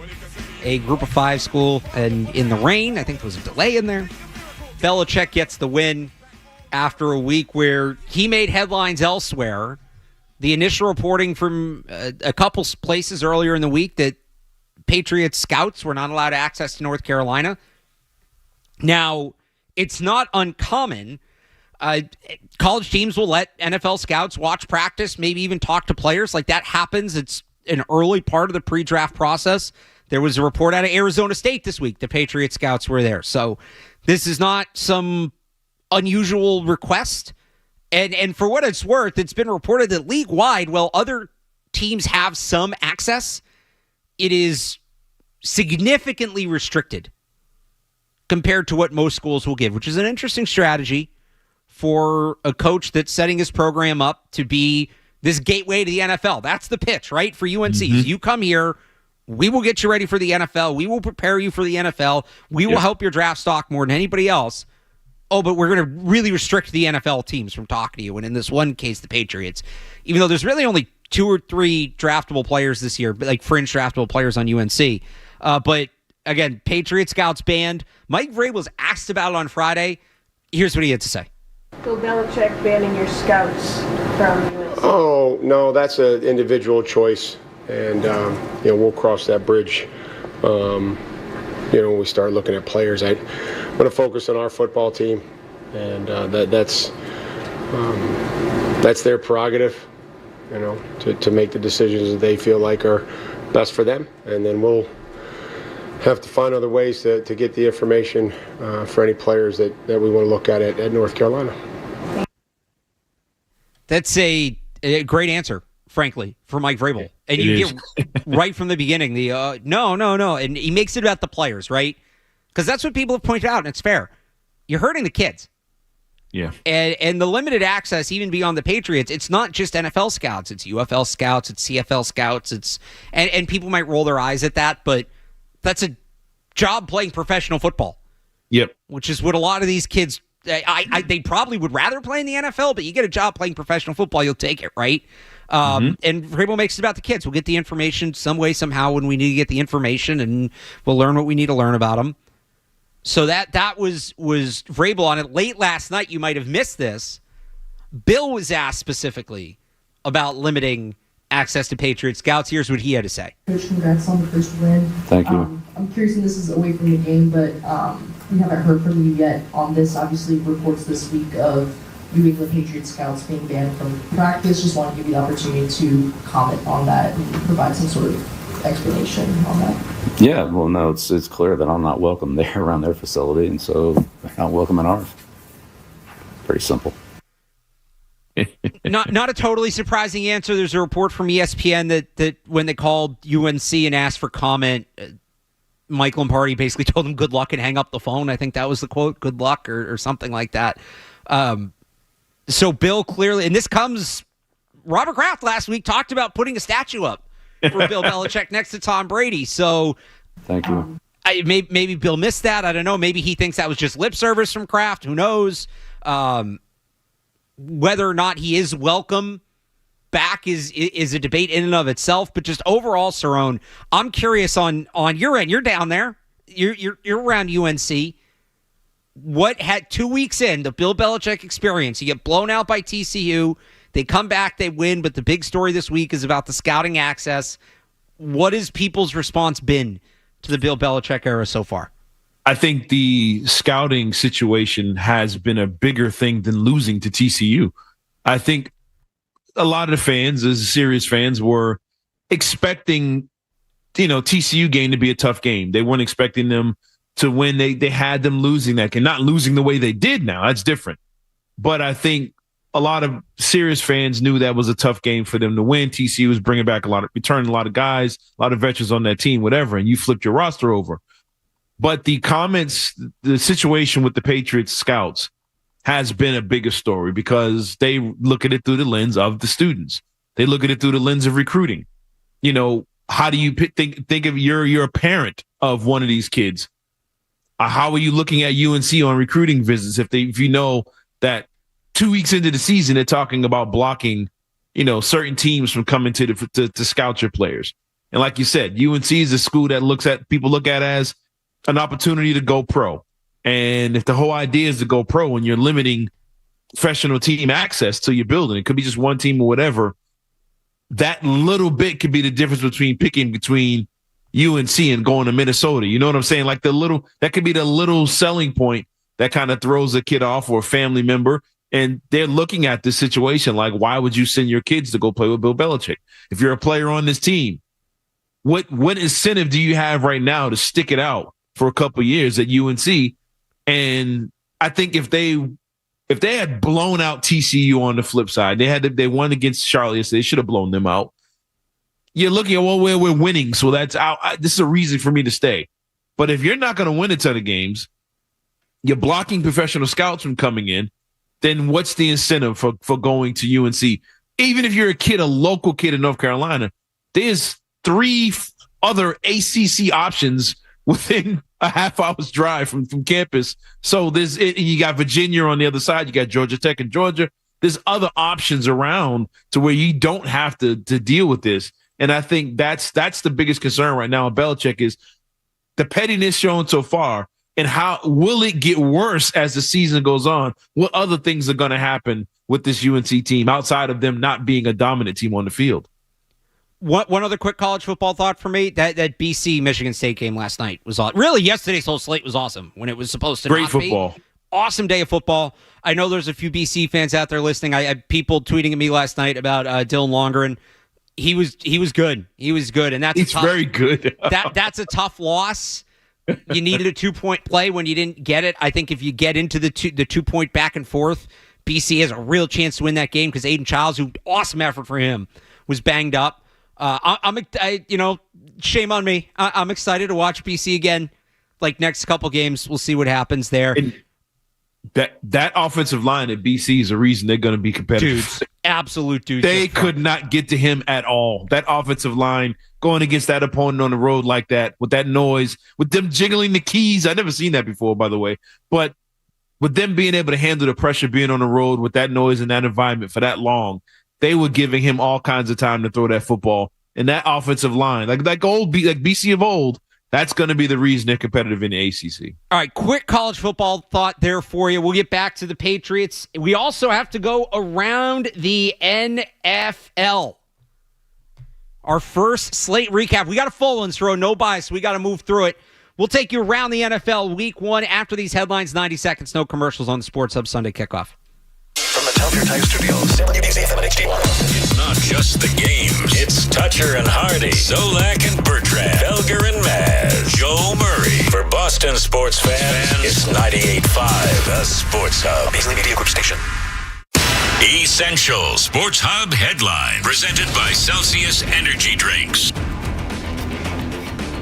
a Group of 5 school and in the rain. I think there was a delay in there. Belichick gets the win after a week where he made headlines elsewhere. The initial reporting from a couple places earlier in the week that Patriots scouts were not allowed access to North Carolina. Now, it's not uncommon. College teams will let NFL scouts watch practice, maybe even talk to players. Like, that happens. It's an early part of the pre-draft process. There was a report out of Arizona State this week. The Patriots scouts were there. So this is not some unusual request. And for what it's worth, it's been reported that league-wide, while other teams have some access, it is significantly restricted compared to what most schools will give, which is an interesting strategy for a coach that's setting his program up to be this gateway to the NFL. That's the pitch, right, for UNC. Mm-hmm. You come here, we will get you ready for the NFL. We will prepare you for the NFL. We will help your draft stock more than anybody else. Oh, but we're going to really restrict the NFL teams from talking to you. And in this one case, the Patriots, even though there's really only 2 or 3 draftable players this year, like fringe draftable players on UNC. But again, Patriot scouts banned. Mike Vrabel was asked about it on Friday. Here's what he had to say. Bill Belichick banning your scouts from UNC. Oh, no, that's an individual choice. And, we'll cross that bridge, when we start looking at players. I want to focus on our football team, and that's their prerogative, to make the decisions that they feel like are best for them. And then we'll have to find other ways to get the information for any players that we want to look at North Carolina. That's a great answer, frankly, for Mike Vrabel. And you get right from the beginning, no. And he makes it about the players, right? Because that's what people have pointed out, and it's fair. You're hurting the kids. Yeah. And the limited access, even beyond the Patriots, it's not just NFL scouts. It's UFL scouts. It's CFL scouts. And people might roll their eyes at that, but that's a job playing professional football. Yep. Which is what a lot of these kids, they probably would rather play in the NFL, but you get a job playing professional football, you'll take it, right? And Vrabel makes it about the kids. We'll get the information some way, somehow, when we need to get the information, and we'll learn what we need to learn about them. So that was Vrabel on it. Late last night, you might have missed this. Bill was asked specifically about limiting access to Patriot scouts. Here's what he had to say. Coach, congrats on the first win. Thank you. I'm curious, and this is away from the game, but we haven't heard from you yet on this. Obviously, reports this week of New England Patriot scouts being banned from practice. Just want to give you the opportunity to comment on that and provide some sort of explanation on that. Yeah, well, no, it's clear that I'm not welcome there around their facility, and so they're not welcome in ours. Pretty simple. Not a totally surprising answer. There's a report from ESPN that when they called UNC and asked for comment, Mike Lombardi basically told them good luck and hang up the phone. I think that was the quote, good luck or something like that. So Bill clearly, and this comes, Robert Kraft last week talked about putting a statue up for Bill Belichick next to Tom Brady. So thank you. Maybe Bill missed that. I don't know. Maybe he thinks that was just lip service from Kraft. Who knows? Whether or not he is welcome back is a debate in and of itself. But just overall, Cerrone, I'm curious on your end. You're down there. You're around UNC. What had 2 weeks in the Bill Belichick experience? You get blown out by TCU. They come back, they win, but the big story this week is about the scouting access. What has people's response been to the Bill Belichick era so far? I think the scouting situation has been a bigger thing than losing to TCU. I think a lot of the fans, as serious fans, were expecting, TCU game to be a tough game. They weren't expecting them to win. They had them losing that game, not losing the way they did now. That's different. But I think a lot of serious fans knew that was a tough game for them to win. TCU was bringing back returning a lot of guys, a lot of veterans on that team, whatever, and you flipped your roster over. But the comments, the situation with the Patriots scouts has been a bigger story because they look at it through the lens of the students. They look at it through the lens of recruiting. How do you think of you're a parent of one of these kids? How are you looking at UNC on recruiting visits if you know that 2 weeks into the season they're talking about blocking, certain teams from coming to scout your players. And like you said, UNC is a school that people look at as an opportunity to go pro. And if the whole idea is to go pro and you're limiting professional team access to your building, it could be just one team or whatever, that little bit could be the difference between UNC and going to Minnesota. You know what I'm saying? Like that could be the little selling point that kind of throws a kid off or a family member. And they're looking at this situation like, why would you send your kids to go play with Bill Belichick? If you're a player on this team, what incentive do you have right now to stick it out for a couple of years at UNC? And I think if they had blown out TCU on the flip side, they won against Charlotte, so they should have blown them out. You're looking at, well, we're winning, so that's out. This is a reason for me to stay. But if you're not going to win a ton of games, you're blocking professional scouts from coming in, then what's the incentive for going to UNC? Even if you're a local kid in North Carolina, there's 3 other ACC options within a half-hour's drive from campus. So you got Virginia on the other side. You got Georgia Tech and Georgia. There's other options around to where you don't have to deal with this. And I think that's the biggest concern right now with Belichick is the pettiness shown so far, and how will it get worse as the season goes on? What other things are going to happen with this UNC team outside of them not being a dominant team on the field? One other quick college football thought for me, that BC Michigan State game last night was awesome. Really, yesterday's whole slate was awesome when it was supposed to Great not football. Be. Awesome day of football. I know there's a few BC fans out there listening. I had people tweeting at me last night about Dylan Longren. He was good. He was good, and he's very good. That's a tough loss. You needed a 2-point play when you didn't get it. I think if you get into the 2-point back and forth, BC has a real chance to win that game because Aiden Childs, who awesome effort for him, was banged up. Shame on me. I'm excited to watch BC again. Like next couple games, we'll see what happens there. And that offensive line at BC is the reason they're going to be competitive. Dudes, absolute dudes. They could not get to him at all. That offensive line going against that opponent on the road like that, with that noise, with them jiggling the keys. I've never seen that before, by the way. But with them being able to handle the pressure being on the road with that noise and that environment for that long, they were giving him all kinds of time to throw that football. And that offensive line, like BC of old, that's going to be the reason they're competitive in the ACC. All right, quick college football thought there for you. We'll get back to the Patriots. We also have to go around the NFL. Our first slate recap. We got a full one, Cerrone, no bias. We got to move through it. We'll take you around the NFL week 1 after these headlines, 90 seconds, no commercials on the Sports Hub Sunday Kickoff. From the Telfair Tire Studios, WBZ-FM and HD1. It's not just the games. It's Toucher and Hardy, Zolak and Bertrand, Felger and Maz, Joe Murray. For Boston sports fans, it's 98.5, the Sports Hub. Beasley Media Group Station. Essential Sports Hub headline, presented by Celsius Energy Drinks.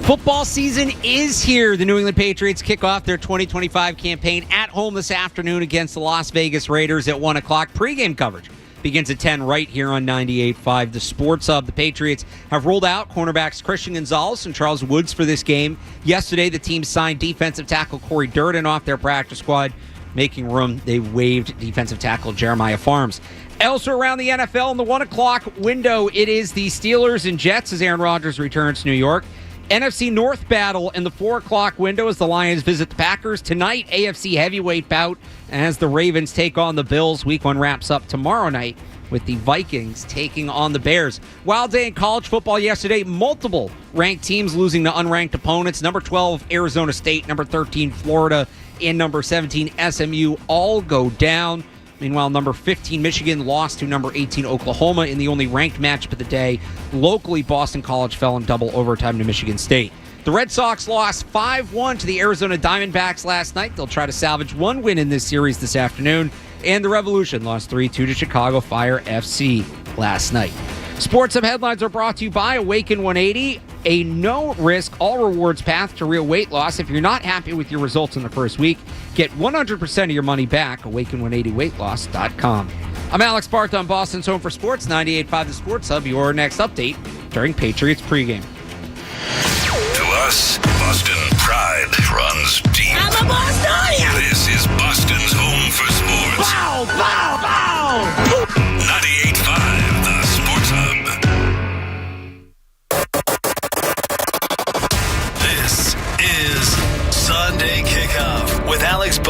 Football season is here. The New England Patriots kick off their 2025 campaign at home this afternoon against the Las Vegas Raiders at 1 o'clock. Pre-game coverage begins at 10 right here on 98.5, the Sports Hub. The Patriots have ruled out cornerbacks Christian Gonzalez and Charles Woods for this game. Yesterday, the team signed defensive tackle Corey Durden off their practice squad. Making room, they waived defensive tackle Jeremiah Farms. Elsewhere around the NFL in the 1 o'clock window, it is the Steelers and Jets as Aaron Rodgers returns to New York. NFC North battle in the 4 o'clock window as the Lions visit the Packers. Tonight, AFC heavyweight bout as the Ravens take on the Bills. Week 1 wraps up tomorrow night with the Vikings taking on the Bears. Wild day in college football yesterday. Multiple ranked teams losing to unranked opponents. Number 12, Arizona State. Number 13, Florida. And number 17, SMU all go down. Meanwhile, number 15, Michigan lost to number 18, Oklahoma in the only ranked matchup of the day. Locally, Boston College fell in double overtime to Michigan State. The Red Sox lost 5-1 to the Arizona Diamondbacks last night. They'll try to salvage one win in this series this afternoon. And the Revolution lost 3-2 to Chicago Fire FC last night. Sports Hub headlines are brought to you by Awaken 180, a no-risk, all-rewards path to real weight loss. If you're not happy with your results in the first week, get 100% of your money back. Awaken180weightloss.com. I'm Alex Barth on Boston's Home for Sports, 98.5 The Sports Hub, your next update during Patriots pregame. To us, Boston pride runs deep. I'm a Bostonian! This is Boston's Home for Sports. Bow, bow, bow! 98.5 The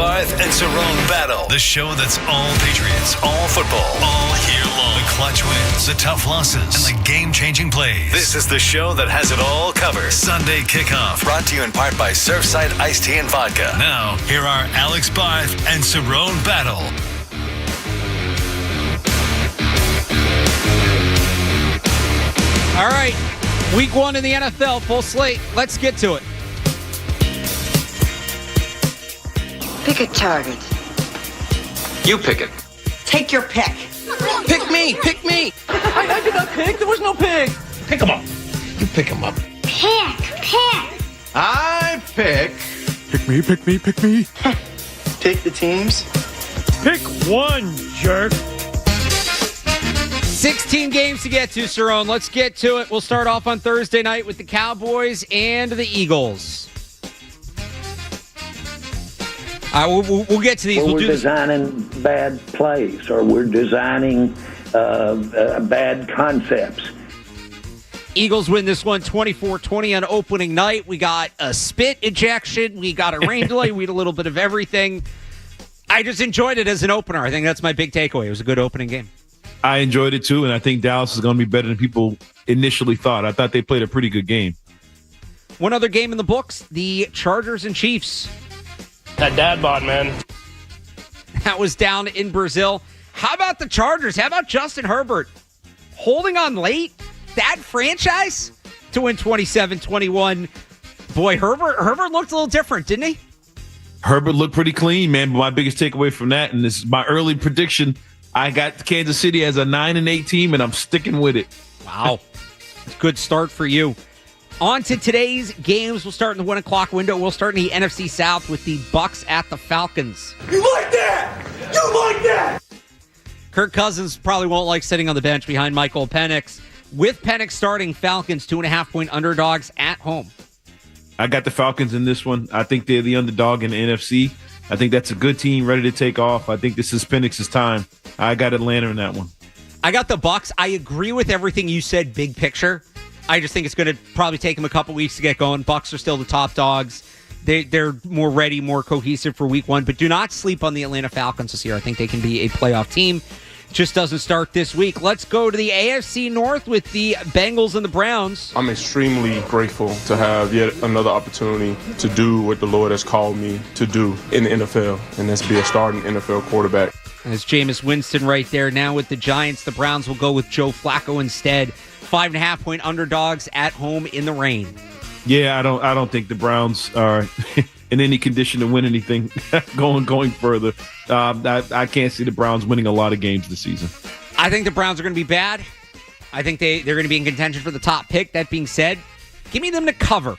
Barth and Cerrone Battle. The show that's all Patriots, all football, all year long. The clutch wins, the tough losses, and the game-changing plays. This is the show that has it all covered. Sunday Kickoff, brought to you in part by Surfside Iced Tea and Vodka. Now, here are Alex Barth and Cerrone Battle. All right, week 1 in the NFL, full slate. Let's get to it. Pick a target. You pick it. Take your pick. Pick me. I did not pick. There was no pick. Pick him up. You pick him up. Pick. I pick. Pick me. Take the teams. Pick one, jerk. 16 games to get to, Cerrone. Let's get to it. We'll start off on Thursday night with the Cowboys and the Eagles. We'll get to these. We're designing bad plays, or we're designing bad concepts. Eagles win this one 24-20 on opening night. We got a spit ejection. We got a rain delay. We had a little bit of everything. I just enjoyed it as an opener. I think that's my big takeaway. It was a good opening game. I enjoyed it too, and I think Dallas is going to be better than people initially thought. I thought they played a pretty good game. One other game in the books, the Chargers and Chiefs. That dad bod, man. That was down in Brazil. How about the Chargers? How about Justin Herbert holding on late? That franchise to win 27-21. Boy, Herbert looked a little different, didn't he? Herbert looked pretty clean, man. But my biggest takeaway from that, and this is my early prediction, I got Kansas City as a 9-8 team, and I'm sticking with it. Wow. Good start for you. On to today's games. We'll start in the 1 o'clock window. We'll start in the NFC South with the Bucs at the Falcons. You like that? Kirk Cousins probably won't like sitting on the bench behind Michael Penix. With Penix starting, Falcons 2.5-point underdogs at home. I got the Falcons in this one. I think they're the underdog in the NFC. I think that's a good team ready to take off. I think this is Penix's time. I got Atlanta in that one. I got the Bucs. I agree with everything you said, big picture. I just think it's going to probably take them a couple weeks to get going. Bucs are still the top dogs. They're more ready, more cohesive for week 1. But do not sleep on the Atlanta Falcons this year. I think they can be a playoff team. Just doesn't start this week. Let's go to the AFC North with the Bengals and the Browns. I'm extremely grateful to have yet another opportunity to do what the Lord has called me to do in the NFL, and that's be a starting NFL quarterback. There's Jameis Winston right there. Now with the Giants, the Browns will go with Joe Flacco instead. 5.5-point underdogs at home in the rain. Yeah, I don't think the Browns are in any condition to win anything going further. I can't see the Browns winning a lot of games this season. I think the Browns are going to be bad. I think they're going to be in contention for the top pick. That being said, give me them to cover.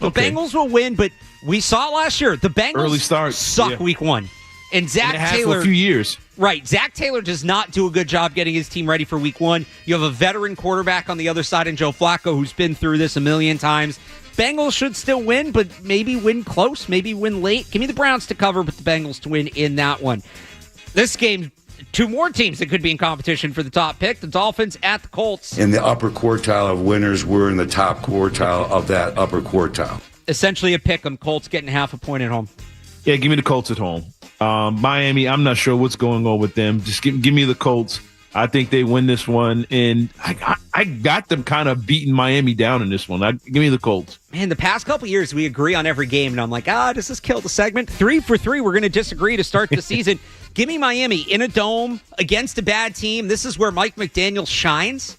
The Bengals will win, but we saw it last year. The Bengals early start suck week 1. And Zach Taylor, for a few years. Right. Zach Taylor does not do a good job getting his team ready for week 1. You have a veteran quarterback on the other side in Joe Flacco, who's been through this a million times. Bengals should still win, but maybe win close, maybe win late. Give me the Browns to cover, but the Bengals to win in that one. This game, 2 more teams that could be in competition for the top pick. The Dolphins at the Colts. In the upper quartile of winners, we're in the top quartile of that upper quartile. Essentially a pick 'em. Colts getting 0.5 point at home. Yeah, give me the Colts at home. Miami, I'm not sure what's going on with them. Just give me the Colts. I think they win this one, and I got them kind of beating Miami down in this one. Give me the Colts. Man, the past couple years, we agree on every game, and I'm like, does this kill the segment? 3 for 3, we're going to disagree to start the season. Give me Miami in a dome against a bad team. This is where Mike McDaniel shines.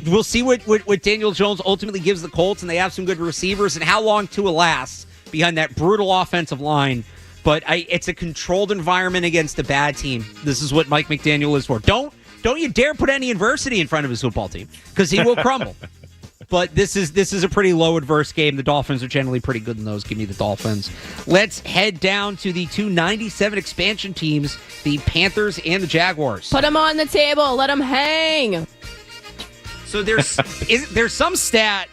We'll see what Daniel Jones ultimately gives the Colts, and they have some good receivers, and how long Tua lasts behind that brutal offensive line. But it's a controlled environment against a bad team. This is what Mike McDaniel is for. Don't you dare put any adversity in front of his football team, because he will crumble. But this is a pretty low adverse game. The Dolphins are generally pretty good in those. Give me the Dolphins. Let's head down to the 297 expansion teams, the Panthers and the Jaguars. Put them on the table. Let them hang. So there's some stat,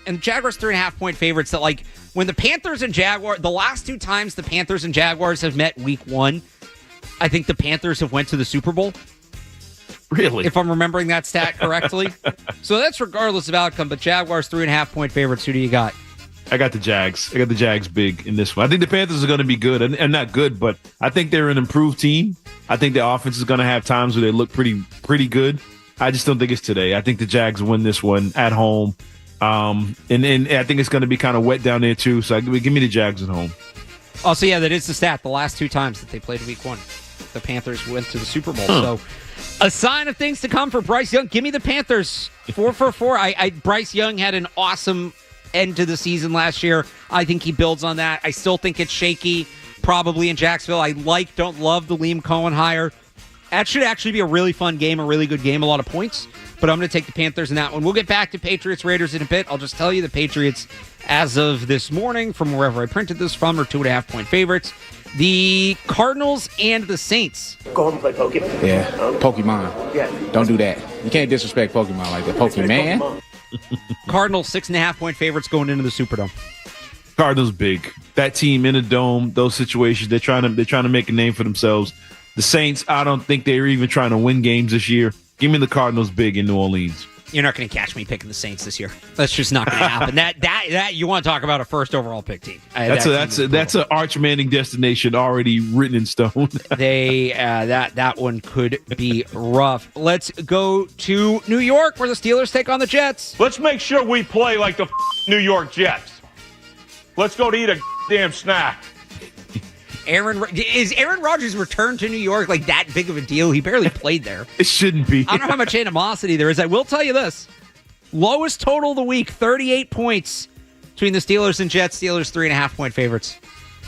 and the Jaguars 3.5-point favorites, that like when the Panthers and Jaguars, the last 2 times the Panthers and Jaguars have met week 1, I think the Panthers have went to the Super Bowl. Really? If I'm remembering that stat correctly. So that's regardless of outcome, but Jaguars 3.5-point favorites. Who do you got? I got the Jags. I got the Jags big in this one. I think the Panthers are going to be good, and not good, but I think they're an improved team. I think the offense is going to have times where they look pretty good. I just don't think it's today. I think the Jags win this one at home, and I think it's going to be kind of wet down there too. So give me the Jags at home. Also, yeah, that is the stat. The last 2 times that they played Week 1, the Panthers went to the Super Bowl. So a sign of things to come for Bryce Young. Give me the Panthers 4 for 4. Bryce Young had an awesome end to the season last year. I think he builds on that. I still think it's shaky, probably in Jacksonville. I don't love the Liam Cohen hire. That should actually be a really fun game, a really good game, a lot of points. But I'm going to take the Panthers in that one. We'll get back to Patriots-Raiders in a bit. I'll just tell you the Patriots, as of this morning, from wherever I printed this from, are 2.5-point favorites. The Cardinals and the Saints. Go home and play Pokemon. Yeah, Pokemon. Yeah. Don't do that. You can't disrespect Pokemon like that. Pokemon. Cardinals 6.5-point favorites going into the Superdome. Cardinals big. That team in a dome, those situations, they're trying to make a name for themselves. The Saints, I don't think they're even trying to win games this year. Give me the Cardinals big in New Orleans. You're not going to catch me picking the Saints this year. That's just not going to happen. That you want to talk about a first overall pick team. That's an Arch Manning destination already written in stone. That one could be rough. Let's go to New York where the Steelers take on the Jets. Let's make sure we play like the New York Jets. Let's go to eat a damn snack. Is Aaron Rodgers' return to New York like that big of a deal? He barely played there. It shouldn't be. I don't know how much animosity there is. I will tell you this. Lowest total of the week, 38 points between the Steelers and Jets. Steelers 3.5-point favorites.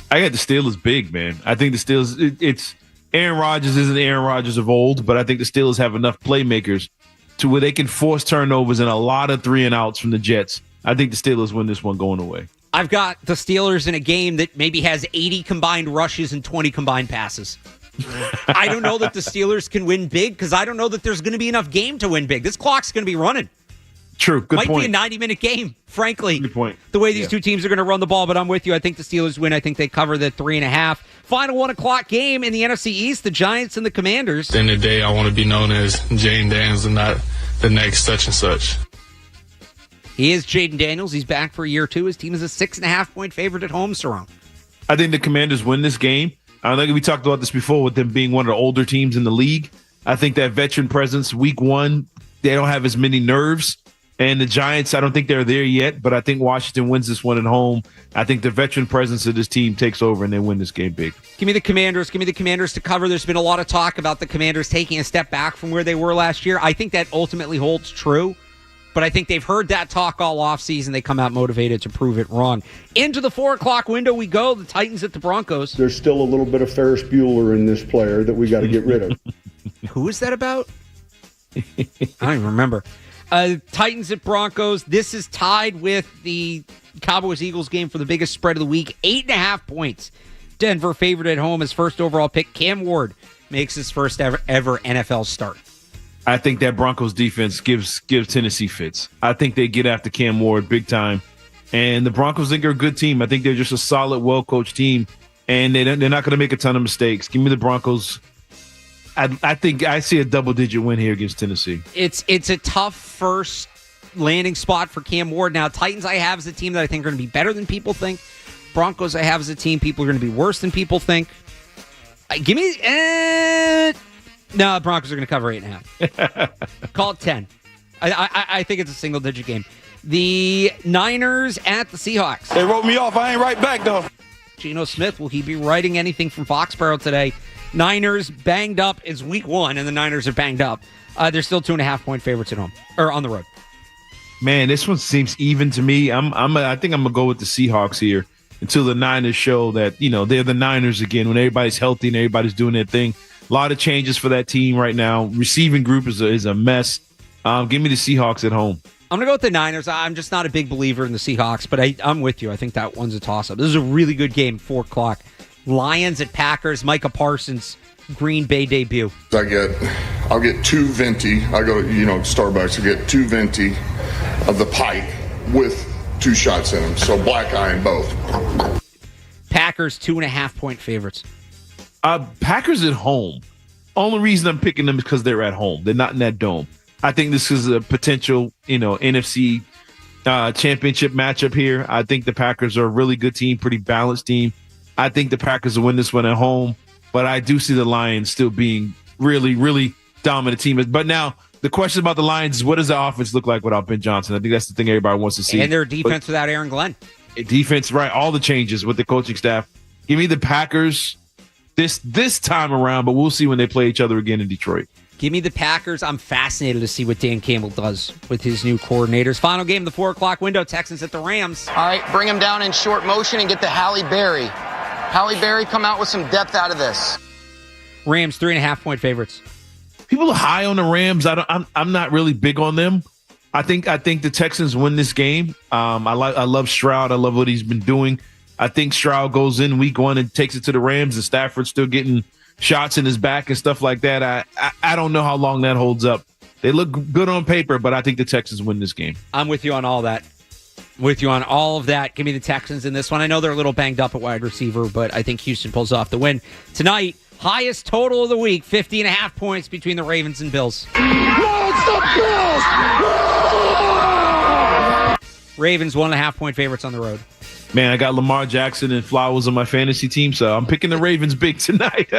I got the Steelers big, man. I think the Steelers, it's Aaron Rodgers isn't Aaron Rodgers of old, but I think the Steelers have enough playmakers to where they can force turnovers and a lot of 3-and-outs from the Jets. I think the Steelers win this one going away. I've got the Steelers in a game that maybe has 80 combined rushes and 20 combined passes. I don't know that the Steelers can win big because I don't know that there's going to be enough game to win big. This clock's going to be running. True. Good point. Might be a 90-minute game, frankly. Good point. The way these two teams are going to run the ball, but I'm with you. I think the Steelers win. I think they cover the 3.5. Final 1 o'clock game in the NFC East, the Giants and the Commanders. At the end of the day, I want to be known as Jane Daniels and not the next such and such. He is Jaden Daniels. He's back for year 2. His team is a 6.5-point favorite at home, Cerrone. I think the Commanders win this game. I think we talked about this before with them being one of the older teams in the league. I think that veteran presence, week 1, they don't have as many nerves. And the Giants, I don't think they're there yet, but I think Washington wins this one at home. I think the veteran presence of this team takes over and they win this game big. Give me the Commanders. Give me the Commanders to cover. There's been a lot of talk about the Commanders taking a step back from where they were last year. I think that ultimately holds true. But I think they've heard that talk all offseason. They come out motivated to prove it wrong. Into the 4 o'clock window we go. The Titans at the Broncos. There's still a little bit of Ferris Bueller in this player that we got to get rid of. Who is that about? I don't even remember. Titans at Broncos. This is tied with the Cowboys-Eagles game for the biggest spread of the week. 8.5 points. Denver favored at home. His first overall pick. Cam Ward makes his first ever NFL start. I think that Broncos defense gives Tennessee fits. I think they get after Cam Ward big time. And the Broncos think they're a good team. I think they're just a solid, well-coached team. And they're not going to make a ton of mistakes. Give me the Broncos. I think I see a double-digit win here against Tennessee. It's a tough first landing spot for Cam Ward. Now, Titans I have as a team that I think are going to be better than people think. Broncos I have as a team people are going to be worse than people think. Give me... No, Broncos are going to cover 8.5. Call it 10. I think it's a single-digit game. The Niners at the Seahawks. They wrote me off. I ain't right back, though. Geno Smith, will he be writing anything from Foxborough today? Niners banged up. It's week 1, and the Niners are banged up. They're still 2.5-point favorites at home, or on the road. Man, this one seems even to me. I think I'm going to go with the Seahawks here until the Niners show that, they're the Niners again when everybody's healthy and everybody's doing their thing. A lot of changes for that team right now. Receiving group is a mess. Give me the Seahawks at home. I'm going to go with the Niners. I'm just not a big believer in the Seahawks, but I'm with you. I think that one's a toss-up. This is a really good game, 4 o'clock. Lions at Packers. Micah Parsons, Green Bay debut. I'll get 2 venti. I go to, Starbucks. I get 2 venti of the pike with 2 shots in them. So black eye in both. Packers 2.5-point favorites. Packers at home. Only reason I'm picking them is because they're at home. They're not in that dome. I think this is a potential, NFC championship matchup here. I think the Packers are a really good team, pretty balanced team. I think the Packers will win this one at home, but I do see the Lions still being really, really dominant team. But now the question about the Lions is, what does the offense look like without Ben Johnson? I think that's the thing everybody wants to see. And their defense without Aaron Glenn. Defense, right? All the changes with the coaching staff. Give me the Packers this time around, but we'll see when they play each other again in Detroit. Give me the Packers. I'm fascinated to see what Dan Campbell does with his new coordinators. Final game, the 4 o'clock window, Texans at the Rams. All right, bring him down in short motion and get the Halle Berry. Halle Berry, come out with some depth out of this. Rams, 3.5-point favorites. People are high on the Rams. I'm not really big on them. I think the Texans win this game. I love Stroud. I love what he's been doing. I think Stroud goes in week 1 and takes it to the Rams, and Stafford's still getting shots in his back and stuff like that. I don't know how long that holds up. They look good on paper, but I think the Texans win this game. I'm with you on all that. With you on all of that. Give me the Texans in this one. I know they're a little banged up at wide receiver, but I think Houston pulls off the win. Tonight, highest total of the week, 50.5 points between the Ravens and Bills. Ravens, 1.5-point favorites on the road. Man, I got Lamar Jackson and Flowers on my fantasy team, so I'm picking the Ravens big tonight.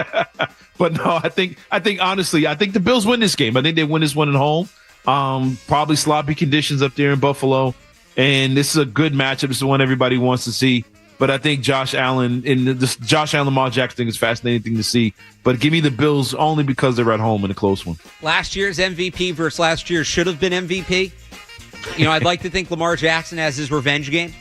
But no, I think honestly, I think the Bills win this game. I think they win this one at home. Probably sloppy conditions up there in Buffalo, and this is a good matchup. This is the one everybody wants to see. But I think Josh Allen Lamar Jackson thing is a fascinating thing to see. But give me the Bills only because they're at home in a close one. Last year's MVP versus last year's should have been MVP. I'd like to think Lamar Jackson has his revenge game.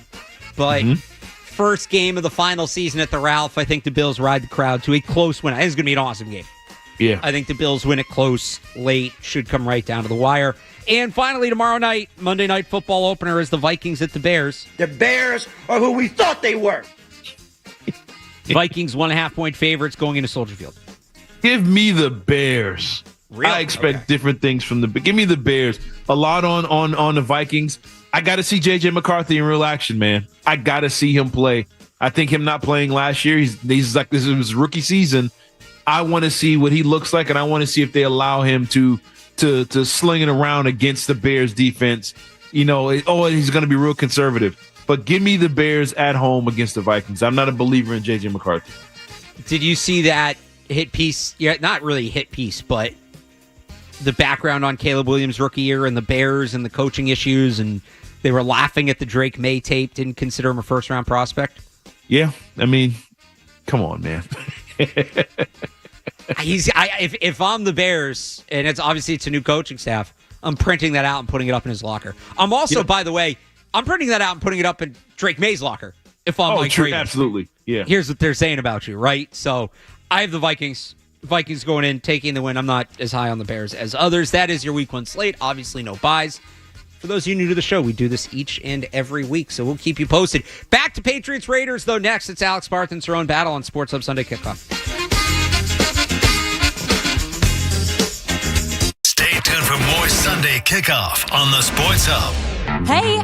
But first game of the final season at the Ralph, I think the Bills ride the crowd to a close win. I think it's going to be an awesome game. Yeah. I think the Bills win it close, late, should come right down to the wire. And finally, tomorrow night, Monday Night Football opener is the Vikings at the Bears. The Bears are who we thought they were. Vikings 1.5-point favorites going into Soldier Field. Give me the Bears. Really? I expect different things from the. Give me the Bears. A lot on the Vikings. I got to see J.J. McCarthy in real action, man. I got to see him play. I think him not playing last year, he's like, this is his rookie season. I want to see what he looks like, and I want to see if they allow him to sling it around against the Bears defense. He's going to be real conservative. But give me the Bears at home against the Vikings. I'm not a believer in J.J. McCarthy. Did you see that hit piece? Yeah, not really hit piece, but the background on Caleb Williams' rookie year and the Bears and the coaching issues, and they were laughing at the Drake May tape, didn't consider him a first-round prospect? Yeah, I mean, come on, man. If I'm the Bears, and it's a new coaching staff, I'm printing that out and putting it up in his locker. I'm also, by the way, I'm printing that out and putting it up in Drake May's locker. If I'm Mike Ravens. Absolutely, yeah. Here's what they're saying about you, right? So I have the Vikings going in, taking the win. I'm not as high on the Bears as others. That is your week 1 slate. Obviously, no buys. For those of you new to the show, we do this each and every week, so we'll keep you posted. Back to Patriots-Raiders, though, next. It's Alex Barth and Cerrone Battle on Sports Hub Sunday Kickoff. Stay tuned for more Sunday Kickoff on the Sports Hub. Hey.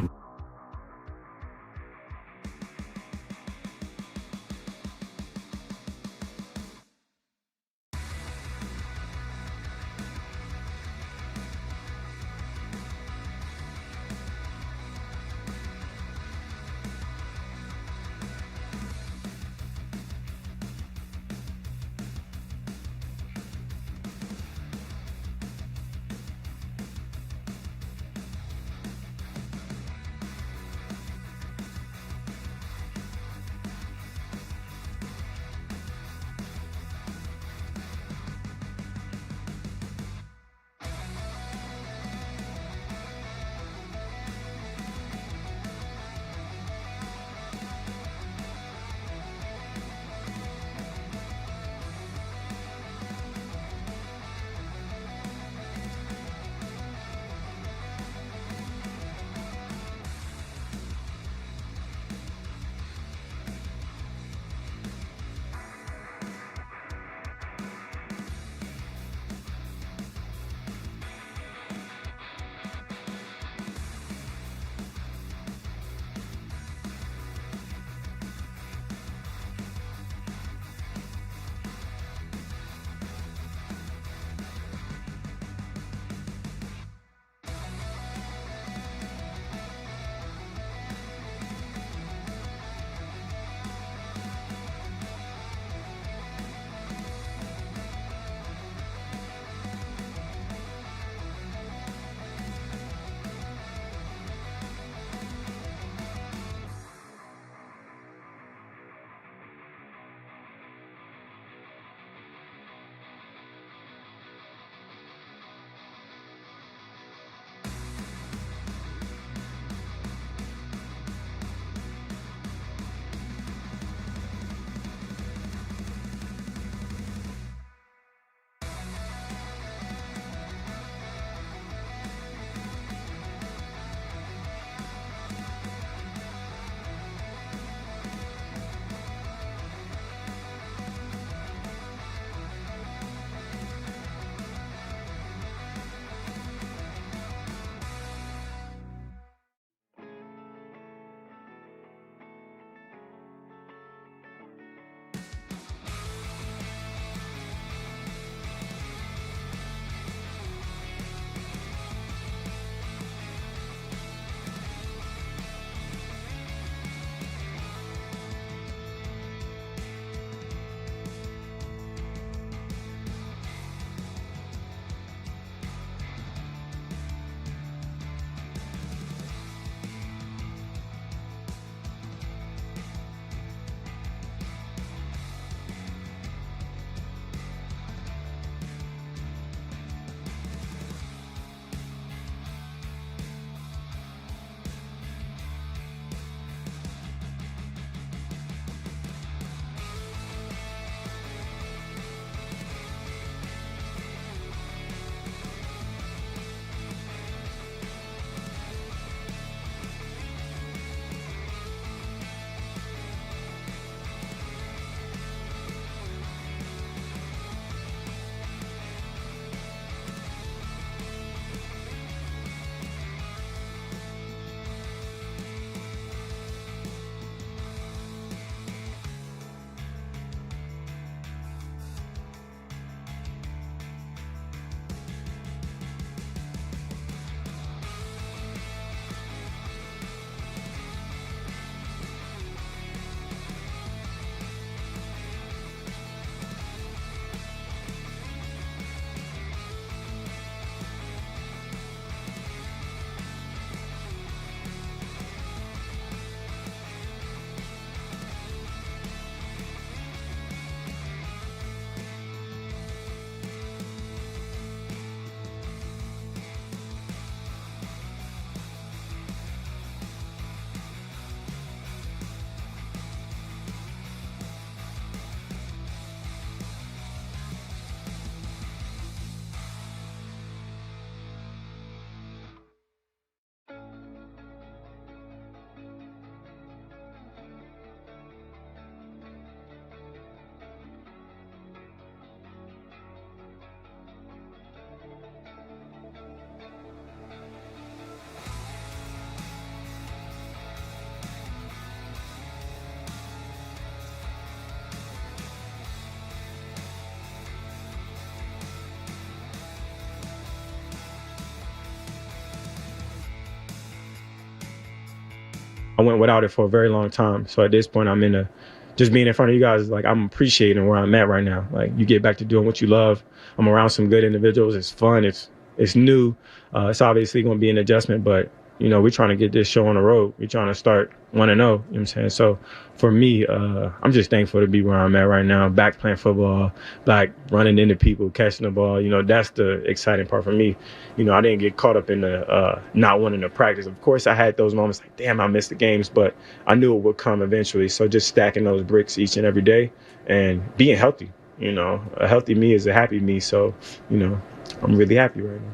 went without it for a very long time. So at this point, I'm in a just being in front of you guys, like I'm appreciating where I'm at right now. Like you get back to doing what you love. I'm around some good individuals. It's fun. It's new. It's obviously going to be an adjustment, but we're trying to get this show on the road. We're trying to start 1-0. You know what I'm saying? So for me, I'm just thankful to be where I'm at right now. Back playing football, back running into people, catching the ball. That's the exciting part for me. I didn't get caught up in the not wanting to practice. Of course, I had those moments like, damn, I missed the games, but I knew it would come eventually. So just stacking those bricks each and every day and being healthy. A healthy me is a happy me. So, I'm really happy right now.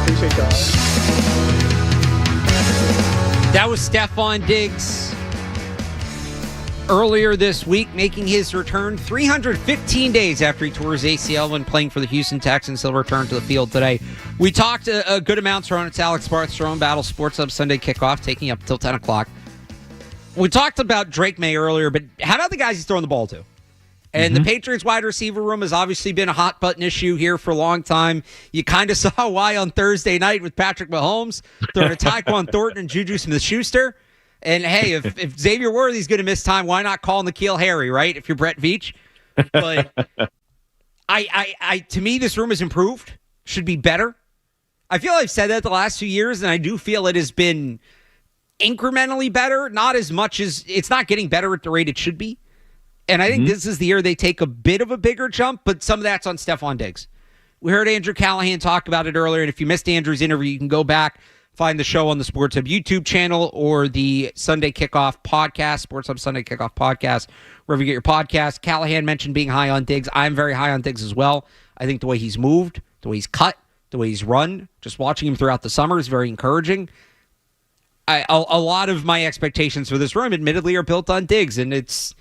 Appreciate y'all. That was Stefon Diggs earlier this week, making his return 315 days after he tore his ACL when playing for the Houston Texans. He'll return to the field today. We talked a good amount, Cerrone. It's Alex Barth, Cerrone Battle, Sports Hub Sunday Kickoff, taking up until 10 o'clock. We talked about Drake May earlier, but how about the guys he's throwing the ball to? And the Patriots wide receiver room has obviously been a hot button issue here for a long time. You kind of saw why on Thursday night with Patrick Mahomes throwing to Tyquan Thornton and Juju Smith-Schuster. And hey, if Xavier Worthy's going to miss time, why not call N'Keal Harry, right? If you're Brett Veach. But to me, this room has improved. Should be better. I feel I've said that the last 2 years, and I do feel it has been incrementally better. Not as much as it's not getting better at the rate it should be. And I think this is the year they take a bit of a bigger jump, but some of that's on Stefon Diggs. We heard Andrew Callahan talk about it earlier, and if you missed Andrew's interview, you can go back, find the show on the Sports Hub YouTube channel or the Sunday Kickoff podcast, Sports Hub Sunday Kickoff podcast, wherever you get your podcast. Callahan mentioned being high on Diggs. I'm very high on Diggs as well. I think the way he's moved, the way he's cut, the way he's run, just watching him throughout the summer is very encouraging. A lot of my expectations for this room, admittedly, are built on Diggs, and it's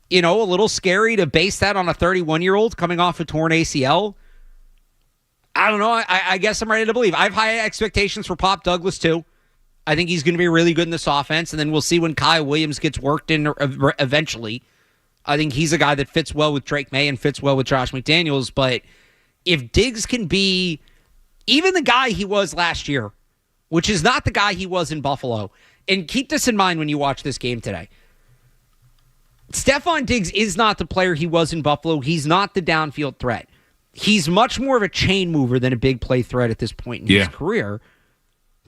a little scary to base that on a 31-year-old coming off a torn ACL. I don't know. I guess I'm ready to believe. I have high expectations for Pop Douglas, too. I think he's going to be really good in this offense, and then we'll see when Kyle Williams gets worked in eventually. I think he's a guy that fits well with Drake May and fits well with Josh McDaniels, but if Diggs can be even the guy he was last year, which is not the guy he was in Buffalo, and keep this in mind when you watch this game today, Stefon Diggs is not the player he was in Buffalo. He's not the downfield threat. He's much more of a chain mover than a big play threat at this point in his career.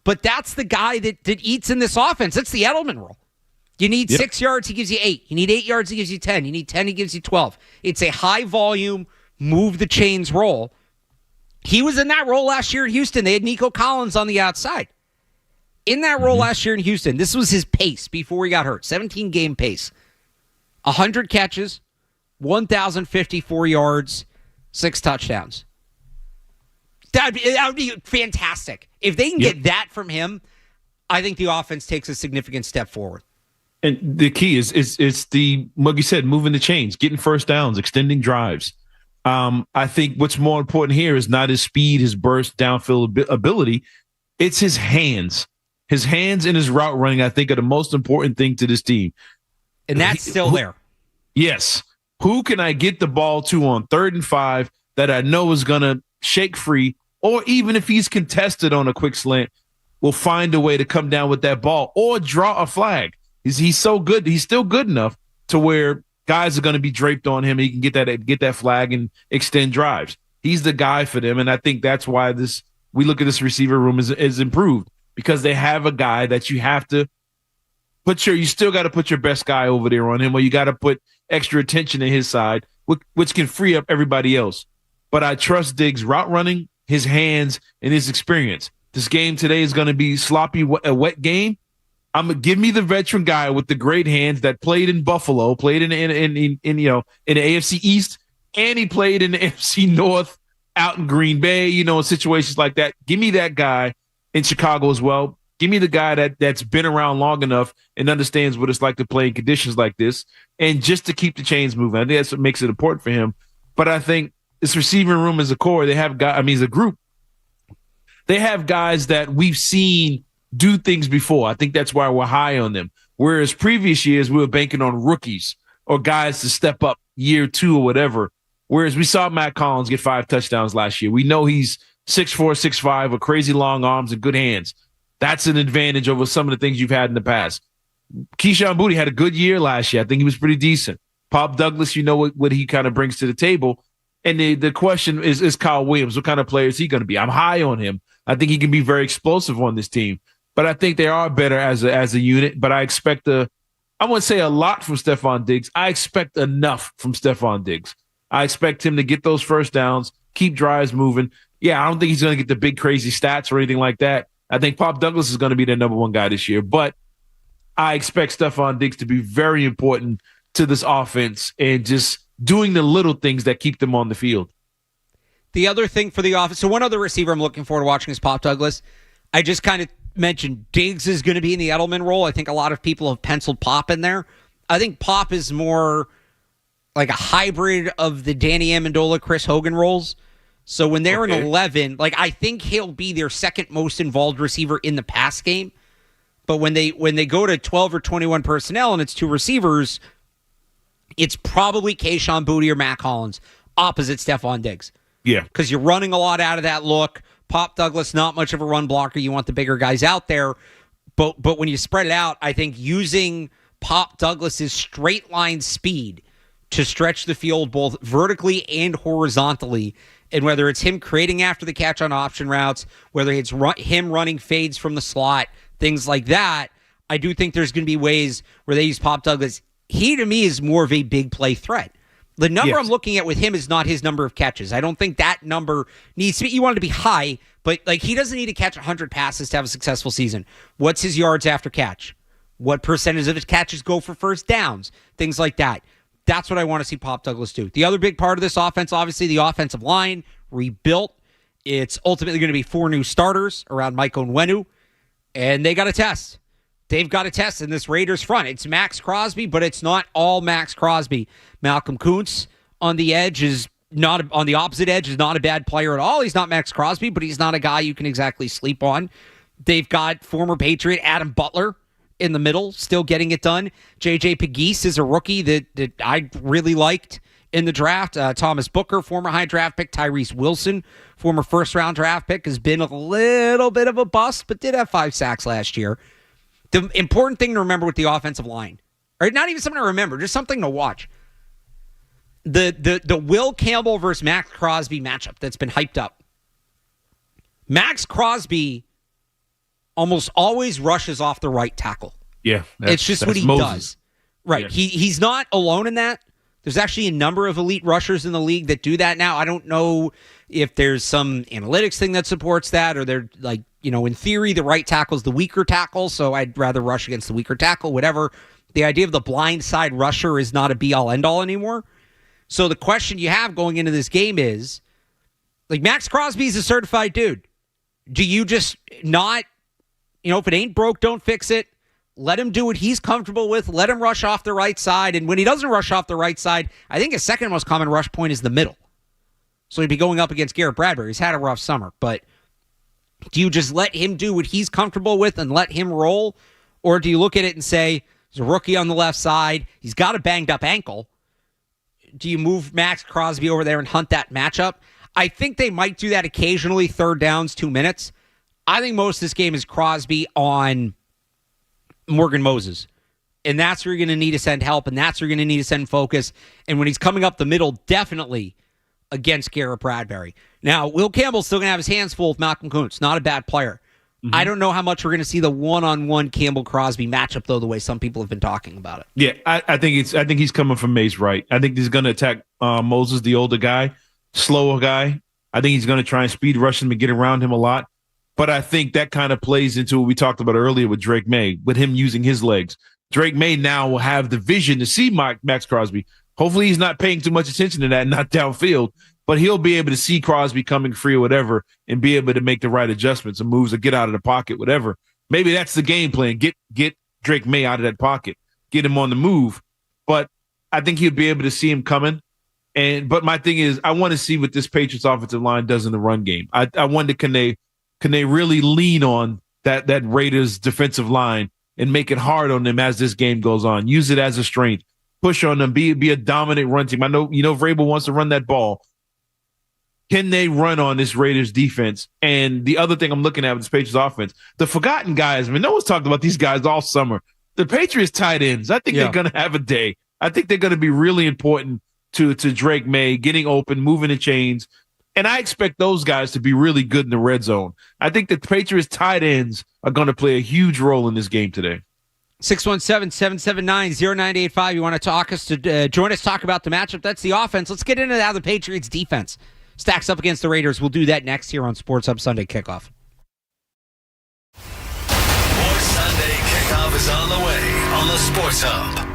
But that's the guy that eats in this offense. That's the Edelman rule. You need 6 yards, he gives you 8. You need 8 yards, he gives you 10. You need 10, he gives you 12. It's a high volume, move the chains role. He was in that role last year in Houston. They had Nico Collins on the outside. In that role last year in Houston, this was his pace before he got hurt. 17-game pace. 100 catches, 1,054 yards, 6 touchdowns. That would be fantastic. If they can get that from him, I think the offense takes a significant step forward. And the key is the, like you said, moving the chains, getting first downs, extending drives. I think what's more important here is not his speed, his burst, downfield ability. It's his hands. His hands and his route running, I think, are the most important thing to this team. And that's still there. Yes. Who can I get the ball to on 3rd and 5 that I know is going to shake free, or even if he's contested on a quick slant, will find a way to come down with that ball or draw a flag. He's so good. He's still good enough to where guys are going to be draped on him. He can get that flag and extend drives. He's the guy for them, and I think that's why we look at this receiver room is improved, because they have a guy that you have to you still got to put your best guy over there on him, or you got to put extra attention to his side, which can free up everybody else. But I trust Diggs' route running, his hands, and his experience. This game today is going to be sloppy, a wet game. Give me the veteran guy with the great hands that played in Buffalo, played in the AFC East, and he played in the AFC North out in Green Bay, in situations like that. Give me that guy in Chicago as well. Give me the guy that's been around long enough and understands what it's like to play in conditions like this, and just to keep the chains moving. I think that's what makes it important for him. But I think this receiving room as a core, they have guys. As a group, they have guys that we've seen do things before. I think that's why we're high on them. Whereas previous years, we were banking on rookies or guys to step up year 2 or whatever. Whereas we saw Matt Collins get 5 touchdowns last year. We know he's 6'4", 6'5", with crazy long arms and good hands. That's an advantage over some of the things you've had in the past. Keyshawn Boutte had a good year last year. I think he was pretty decent. Pop Douglas, you know what he kind of brings to the table. And the question is Kyle Williams. What kind of player is he going to be? I'm high on him. I think he can be very explosive on this team. But I think they are better as a unit. But I expect I wouldn't say a lot from Stefon Diggs. I expect enough from Stefon Diggs. I expect him to get those first downs, keep drives moving. Yeah, I don't think he's going to get the big crazy stats or anything like that. I think Pop Douglas is going to be their number one guy this year. But I expect Stefon Diggs to be very important to this offense and just doing the little things that keep them on the field. The other thing for the offense, so one other receiver I'm looking forward to watching is Pop Douglas. I just kind of mentioned Diggs is going to be in the Edelman role. I think a lot of people have penciled Pop in there. I think Pop is more like a hybrid of the Danny Amendola, Chris Hogan roles. So when they're in 11, like I think he'll be their second most involved receiver in the pass game. But when they go to 12 or 21 personnel and it's two receivers, it's probably Keyshawn Boutte or Mac Hollins opposite Stefon Diggs. Yeah. Because you're running a lot out of that look. Pop Douglas, not much of a run blocker. You want the bigger guys out there. But when you spread it out, I think using Pop Douglas's straight line speed to stretch the field both vertically and horizontally, and whether it's him creating after the catch on option routes, whether it's him running fades from the slot, things like that, I do think there's going to be ways where they use Pop Douglas. He, to me, is more of a big play threat. The number I'm looking at with him is not his number of catches. I don't think that number needs to be, you want it to be high, but like he doesn't need to catch 100 passes to have a successful season. What's his yards after catch? What percentage of his catches go for first downs? Things like that. That's what I want to see Pop Douglas do. The other big part of this offense, obviously, the offensive line rebuilt. It's ultimately going to be 4 new starters around Mike Onwenu, and they got a test. They've got a test in this Raiders front. It's Max Crosby, but it's not all Max Crosby. Malcolm Kuntz on the edge is not on the opposite edge is not a bad player at all. He's not Max Crosby, but he's not a guy you can exactly sleep on. They've got former Patriot Adam Butler in the middle, still getting it done. J.J. Pegues is a rookie that I really liked in the draft. Thomas Booker, former high draft pick. Tyrese Wilson, former first-round draft pick, has been a little bit of a bust, but did have 5 sacks last year. The important thing to remember with the offensive line, or not even something to remember, just something to watch. The Will Campbell versus Max Crosby matchup that's been hyped up. Max Crosby almost always rushes off the right tackle. Yeah. It's just what he does. Right. Yeah. He's not alone in that. There's actually a number of elite rushers in the league that do that now. I don't know if there's some analytics thing that supports that, or they're like, in theory, the right tackle's the weaker tackle, so I'd rather rush against the weaker tackle, whatever. The idea of the blind side rusher is not a be-all, end-all anymore. So the question you have going into this game is, like, Max Crosby's a certified dude. Do you just not, if it ain't broke, don't fix it? Let him do what he's comfortable with. Let him rush off the right side. And when he doesn't rush off the right side, I think his second most common rush point is the middle. So he'd be going up against Garrett Bradbury. He's had a rough summer, but do you just let him do what he's comfortable with and let him roll? Or do you look at it and say, there's a rookie on the left side. He's got a banged up ankle. Do you move Max Crosby over there and hunt that matchup? I think they might do that occasionally, third downs, 2 minutes. I think most of this game is Crosby on Morgan Moses. And that's where you're going to need to send help, and that's where you're going to need to send focus. And when he's coming up the middle, definitely against Garrett Bradbury. Now, Will Campbell's still going to have his hands full with Malcolm Kuntz. Not a bad player. Mm-hmm. I don't know how much we're going to see the one-on-one Campbell-Crosby matchup, though, the way some people have been talking about it. Yeah, I think he's coming from Mays right. I think he's going to attack Moses, the older guy, slower guy. I think he's going to try and speed rush him and get around him a lot. But I think that kind of plays into what we talked about earlier with Drake May, with him using his legs. Drake May now will have the vision to see Max Crosby. Hopefully he's not paying too much attention to that, not downfield, but he'll be able to see Crosby coming free or whatever and be able to make the right adjustments and moves or get out of the pocket, whatever. Maybe that's the game plan. Get Drake May out of that pocket, get him on the move. But I think he'll be able to see him coming. But my thing is, I want to see what this Patriots offensive line does in the run game. I wonder, can they really lean on that Raiders defensive line and make it hard on them as this game goes on? Use it as a strength. Push on them. Be a dominant run team. I know, Vrabel wants to run that ball. can they run on this Raiders defense? And the other thing I'm looking at with this Patriots offense, the forgotten guys. I mean, no one's talked about these guys all summer. The Patriots tight ends, I think they're going to have a day. I think they're going to be really important to Drake May, getting open, moving the chains. And I expect those guys to be really good in the red zone. I think the Patriots tight ends are going to play a huge role in this game today. 617-779-0985. You want to talk us to join us, talk about the matchup? That's the offense. Let's get into how the Patriots defense stacks up against the Raiders. We'll do that next here on Sports Hub Sunday Kickoff. More Sunday Kickoff is on the way on the Sports Hub.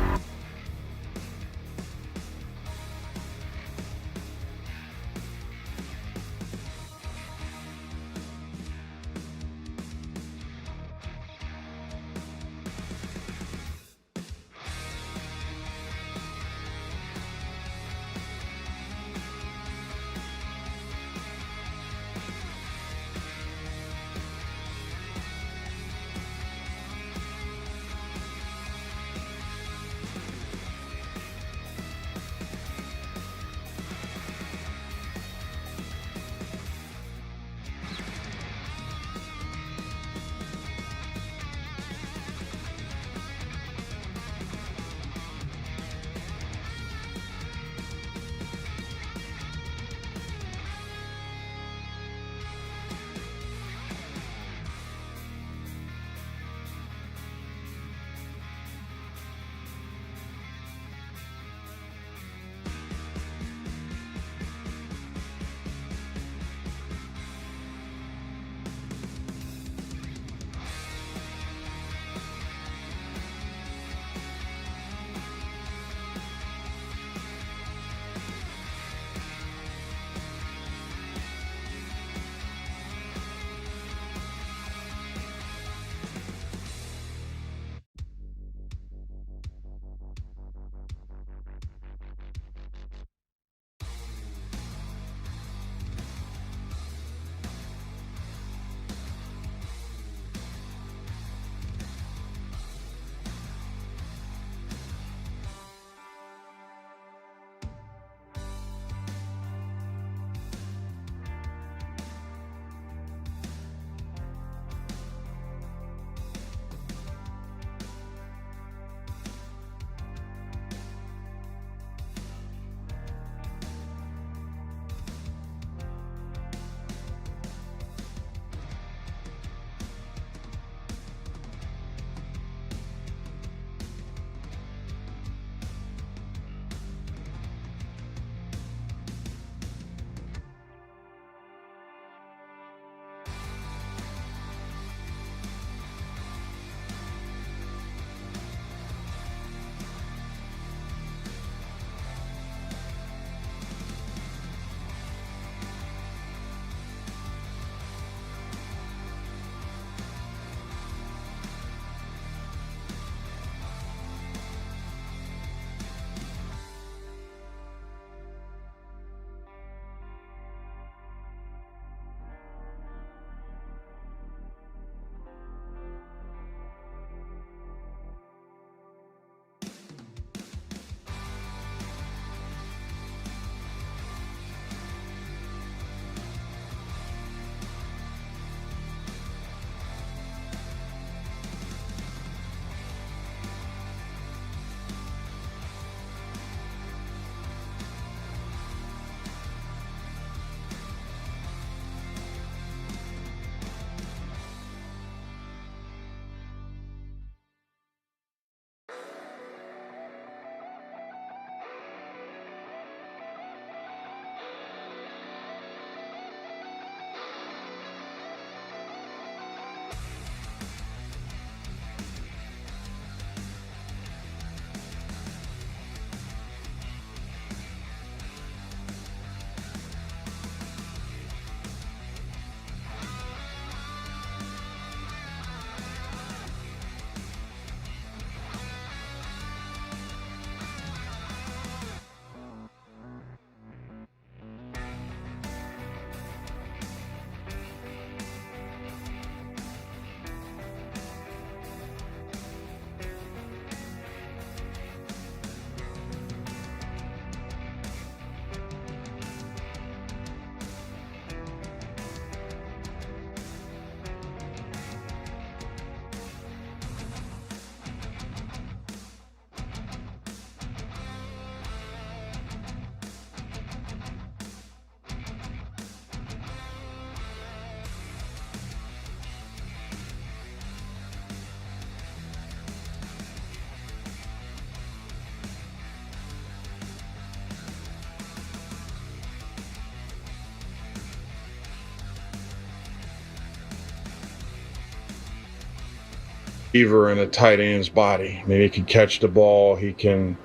receiver in a tight end's body. I mean, he can catch the ball, he can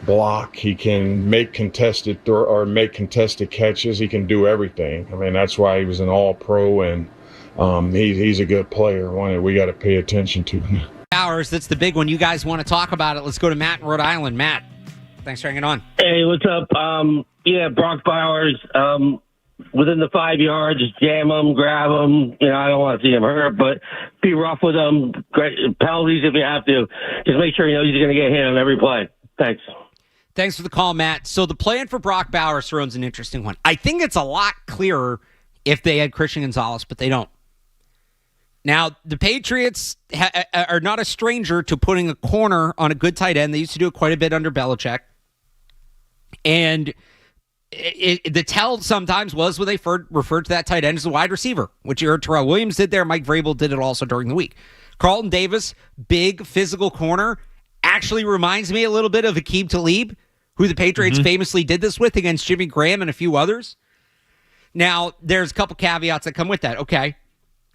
block, he can make contested make contested catches. He can do everything. I mean, that's why he was an All-Pro, and he's a good player. One that we got to pay attention to. Hours, that's the big one. You guys want to talk about it? Let's go to Matt in Rhode Island. Matt, thanks for hanging on. Hey, what's up? Brock Bowers. Within the 5 yards, jam him, grab him. I don't want to see him hurt, but be rough with him. Great penalties if you have to. Just make sure he's going to get hit on every play. Thanks. Thanks for the call, Matt. So the plan for Brock Bowers throws an interesting one. I think it's a lot clearer if they had Christian Gonzalez, but they don't. Now, the Patriots are not a stranger to putting a corner on a good tight end. They used to do it quite a bit under Belichick. And the tell sometimes was when they referred to that tight end as a wide receiver, which you heard Terrell Williams did there. Mike Vrabel did it also during the week. Carlton Davis, big physical corner, actually reminds me a little bit of Aqib Talib, who the Patriots famously did this with against Jimmy Graham and a few others. Now, there's a couple caveats that come with that. Okay.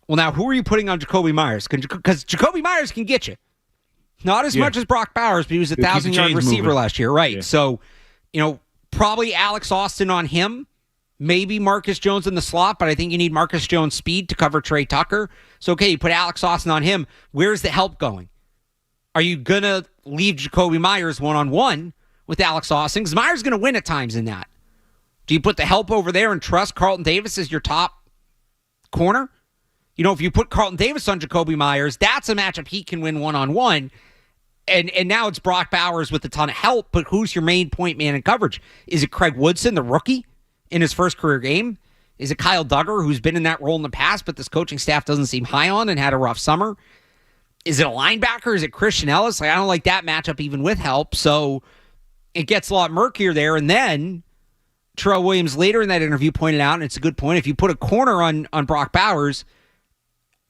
Well, now, who are you putting on Jacoby Myers? Because Jacoby Myers can get you. Not as much as Brock Bowers, but he was a 1,000-yard receiver last year. Right. Yeah. So, probably Alex Austin on him. Maybe Marcus Jones in the slot, but I think you need Marcus Jones' speed to cover Trey Tucker. So, okay, you put Alex Austin on him. Where's the help going? Are you going to leave Jacoby Myers one-on-one with Alex Austin? Because Myers is going to win at times in that. Do you put the help over there and trust Carlton Davis as your top corner? If you put Carlton Davis on Jacoby Myers, that's a matchup he can win one-on-one. And now it's Brock Bowers with a ton of help, but who's your main point man in coverage? Is it Craig Woodson, the rookie, in his first career game? Is it Kyle Duggar, who's been in that role in the past, but this coaching staff doesn't seem high on and had a rough summer? Is it a linebacker? Is it Christian Ellis? I don't like that matchup even with help, so it gets a lot murkier there. And then Terrell Williams later in that interview pointed out, and it's a good point, if you put a corner on Brock Bowers,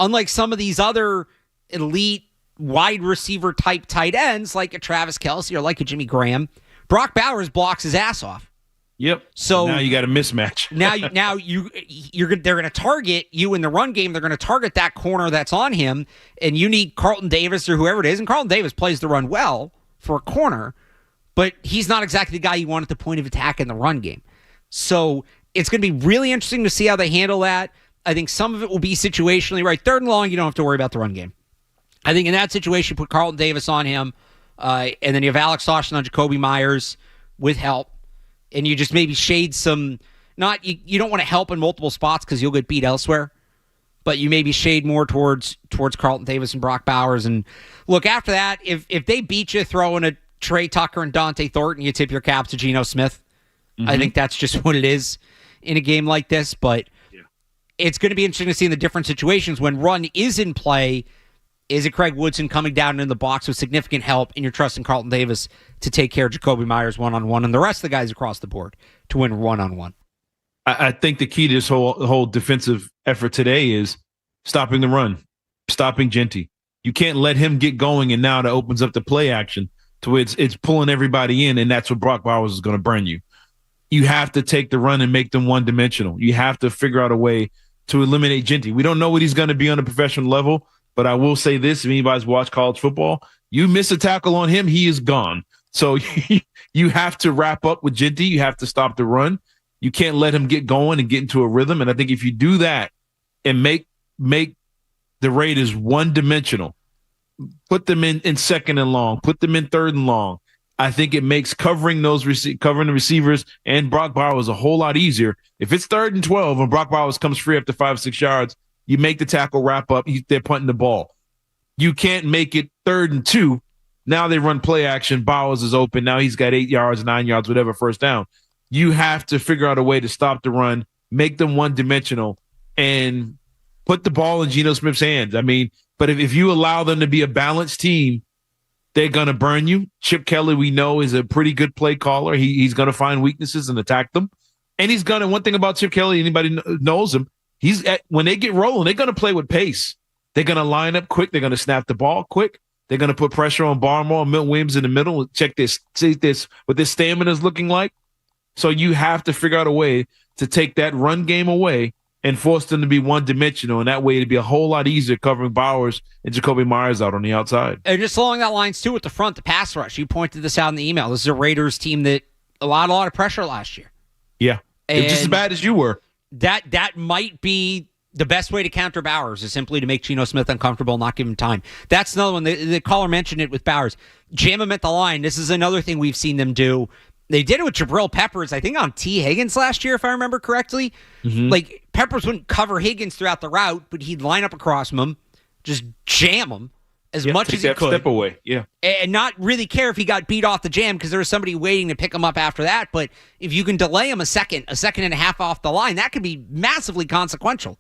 unlike some of these other elite wide receiver type tight ends like a Travis Kelce or like a Jimmy Graham, Brock Bowers blocks his ass off. Yep. So now you got a mismatch. they're going to target you in the run game. They're going to target that corner that's on him, and you need Carlton Davis or whoever it is. And Carlton Davis plays the run well for a corner, but he's not exactly the guy you want at the point of attack in the run game. So it's going to be really interesting to see how they handle that. I think some of it will be situationally right. 3rd and long, you don't have to worry about the run game. I think in that situation, put Carlton Davis on him, and then you have Alex Austin on Jacoby Myers with help, and you just maybe shade some. You don't want to help in multiple spots because you'll get beat elsewhere, but you maybe shade more towards Carlton Davis and Brock Bowers. And look, after that, if they beat you throwing a Trey Tucker and Dante Thornton, you tip your cap to Geno Smith. I think that's just what it is in a game like this, but it's going to be interesting to see in the different situations when run is in play. Is it Craig Woodson coming down in the box with significant help, and you're trusting Carlton Davis to take care of Jacoby Myers one-on-one and the rest of the guys across the board to win one-on-one? I think the key to this whole defensive effort today is stopping the run, stopping Genty. You can't let him get going, and now that opens up the play action to where it's pulling everybody in, and that's what Brock Bowers is going to burn you. You have to take the run and make them one-dimensional. You have to figure out a way to eliminate Genty. We don't know what he's going to be on a professional level, but I will say this, if anybody's watched college football, you miss a tackle on him, he is gone. So you have to wrap up with Genty. You have to stop the run. You can't let him get going and get into a rhythm. And I think if you do that and make the Raiders one-dimensional, put them in 2nd and long, put them in 3rd and long, I think it makes covering the receivers and Brock Bowers a whole lot easier. If it's 3rd and 12 and Brock Bowers comes free after 5-6 yards, you make the tackle wrap up. They're punting the ball. You can't make it 3rd and 2. Now they run play action. Bowers is open. Now he's got 8 yards, 9 yards, whatever, first down. You have to figure out a way to stop the run, make them one-dimensional, and put the ball in Geno Smith's hands. I mean, but if you allow them to be a balanced team, they're going to burn you. Chip Kelly, we know, is a pretty good play caller. He's going to find weaknesses and attack them. And he's going to, one thing about Chip Kelly, anybody knows him, when they get rolling, they're going to play with pace. They're going to line up quick. They're going to snap the ball quick. They're going to put pressure on Barmore and Milton Williams in the middle. Check this, see this, what this stamina is looking like. So you have to figure out a way to take that run game away and force them to be one-dimensional, and that way it'd be a whole lot easier covering Bowers and Jacoby Myers out on the outside. And just along that lines, too, with the front, the pass rush. You pointed this out in the email. This is a Raiders team that allowed a lot of pressure last year. Yeah. And just as bad as you were. That might be the best way to counter Bowers, is simply to make Geno Smith uncomfortable, not give him time. That's another one. The caller mentioned it with Bowers. Jam him at the line. This is another thing we've seen them do. They did it with Jabril Peppers, I think, on T. Higgins last year, if I remember correctly. Mm-hmm. Like, Peppers wouldn't cover Higgins throughout the route, but he'd line up across from him, just jam him as much as he could. Step away, yeah. And not really care if he got beat off the jam because there was somebody waiting to pick him up after that. But if you can delay him a second and a half off the line, that could be massively consequential.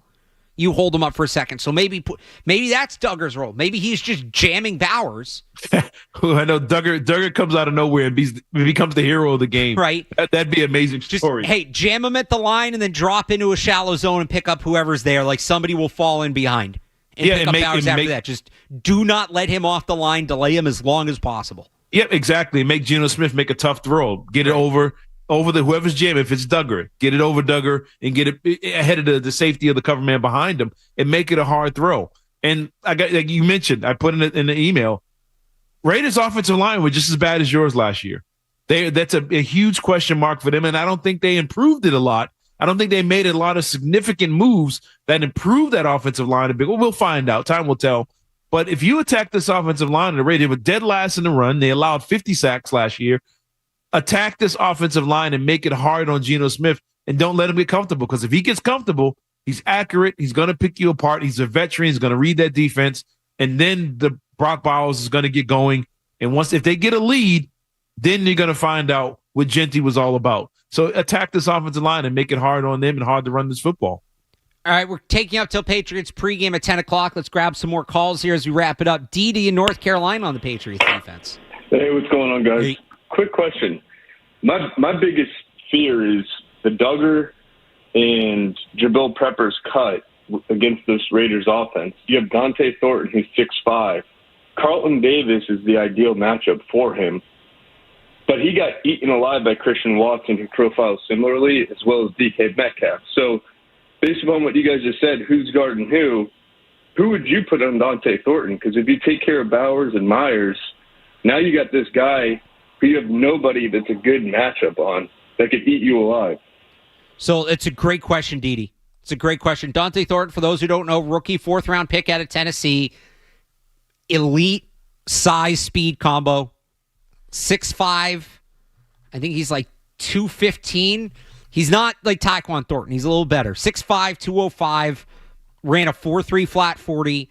You hold him up for a second. So maybe that's Duggar's role. Maybe he's just jamming Bowers. I know Duggar comes out of nowhere and becomes the hero of the game. Right. That'd be an amazing story. Just, hey, jam him at the line and then drop into a shallow zone and pick up whoever's there. Like somebody will fall in behind and pick up Bowers after that. Just do not let him off the line. Delay him as long as possible. Yep, exactly. Make Geno Smith make a tough throw. Get it over the whoever's jam. If it's Duggar, get it over Duggar and get it ahead of the safety of the cover man behind him and make it a hard throw. And I got, like you mentioned, I put in the email, Raiders offensive line was just as bad as yours last year. That's a huge question mark for them, and I don't think they improved it a lot. I don't think they made a lot of significant moves that improved that offensive line a bit. Well, we'll find out. Time will tell. But if you attack this offensive line, the Raiders were dead last in the run. They allowed 50 sacks last year. Attack this offensive line and make it hard on Geno Smith, and don't let him get comfortable, because if he gets comfortable, he's accurate. He's going to pick you apart. He's a veteran. He's going to read that defense, and then the Brock Bowers is going to get going. And if they get a lead, then you're going to find out what Genty was all about. So attack this offensive line and make it hard on them and hard to run this football. All right, we're taking up till Patriots pregame at 10 o'clock. Let's grab some more calls here as we wrap it up. Didi in North Carolina on the Patriots defense. Hey, what's going on, guys? Hey. Quick question. My biggest fear is the Duggar and Jabril Peppers cut against this Raiders offense. You have Dante Thornton, who's 6'5". Carlton Davis is the ideal matchup for him. But he got eaten alive by Christian Watson, who profiles similarly, as well as DK Metcalf. So based upon what you guys just said, who's guarding who would you put on Dante Thornton? Because if you take care of Bowers and Myers, now you got this guy who you have nobody that's a good matchup on that could eat you alive. So it's a great question, Didi. It's a great question. Dante Thornton, for those who don't know, rookie, 4th-round pick out of Tennessee, elite size speed combo, 6'5". I think he's like 215. He's not like Tyquan Thornton. He's a little better. 6'5", 205, ran a 4.3 flat 40.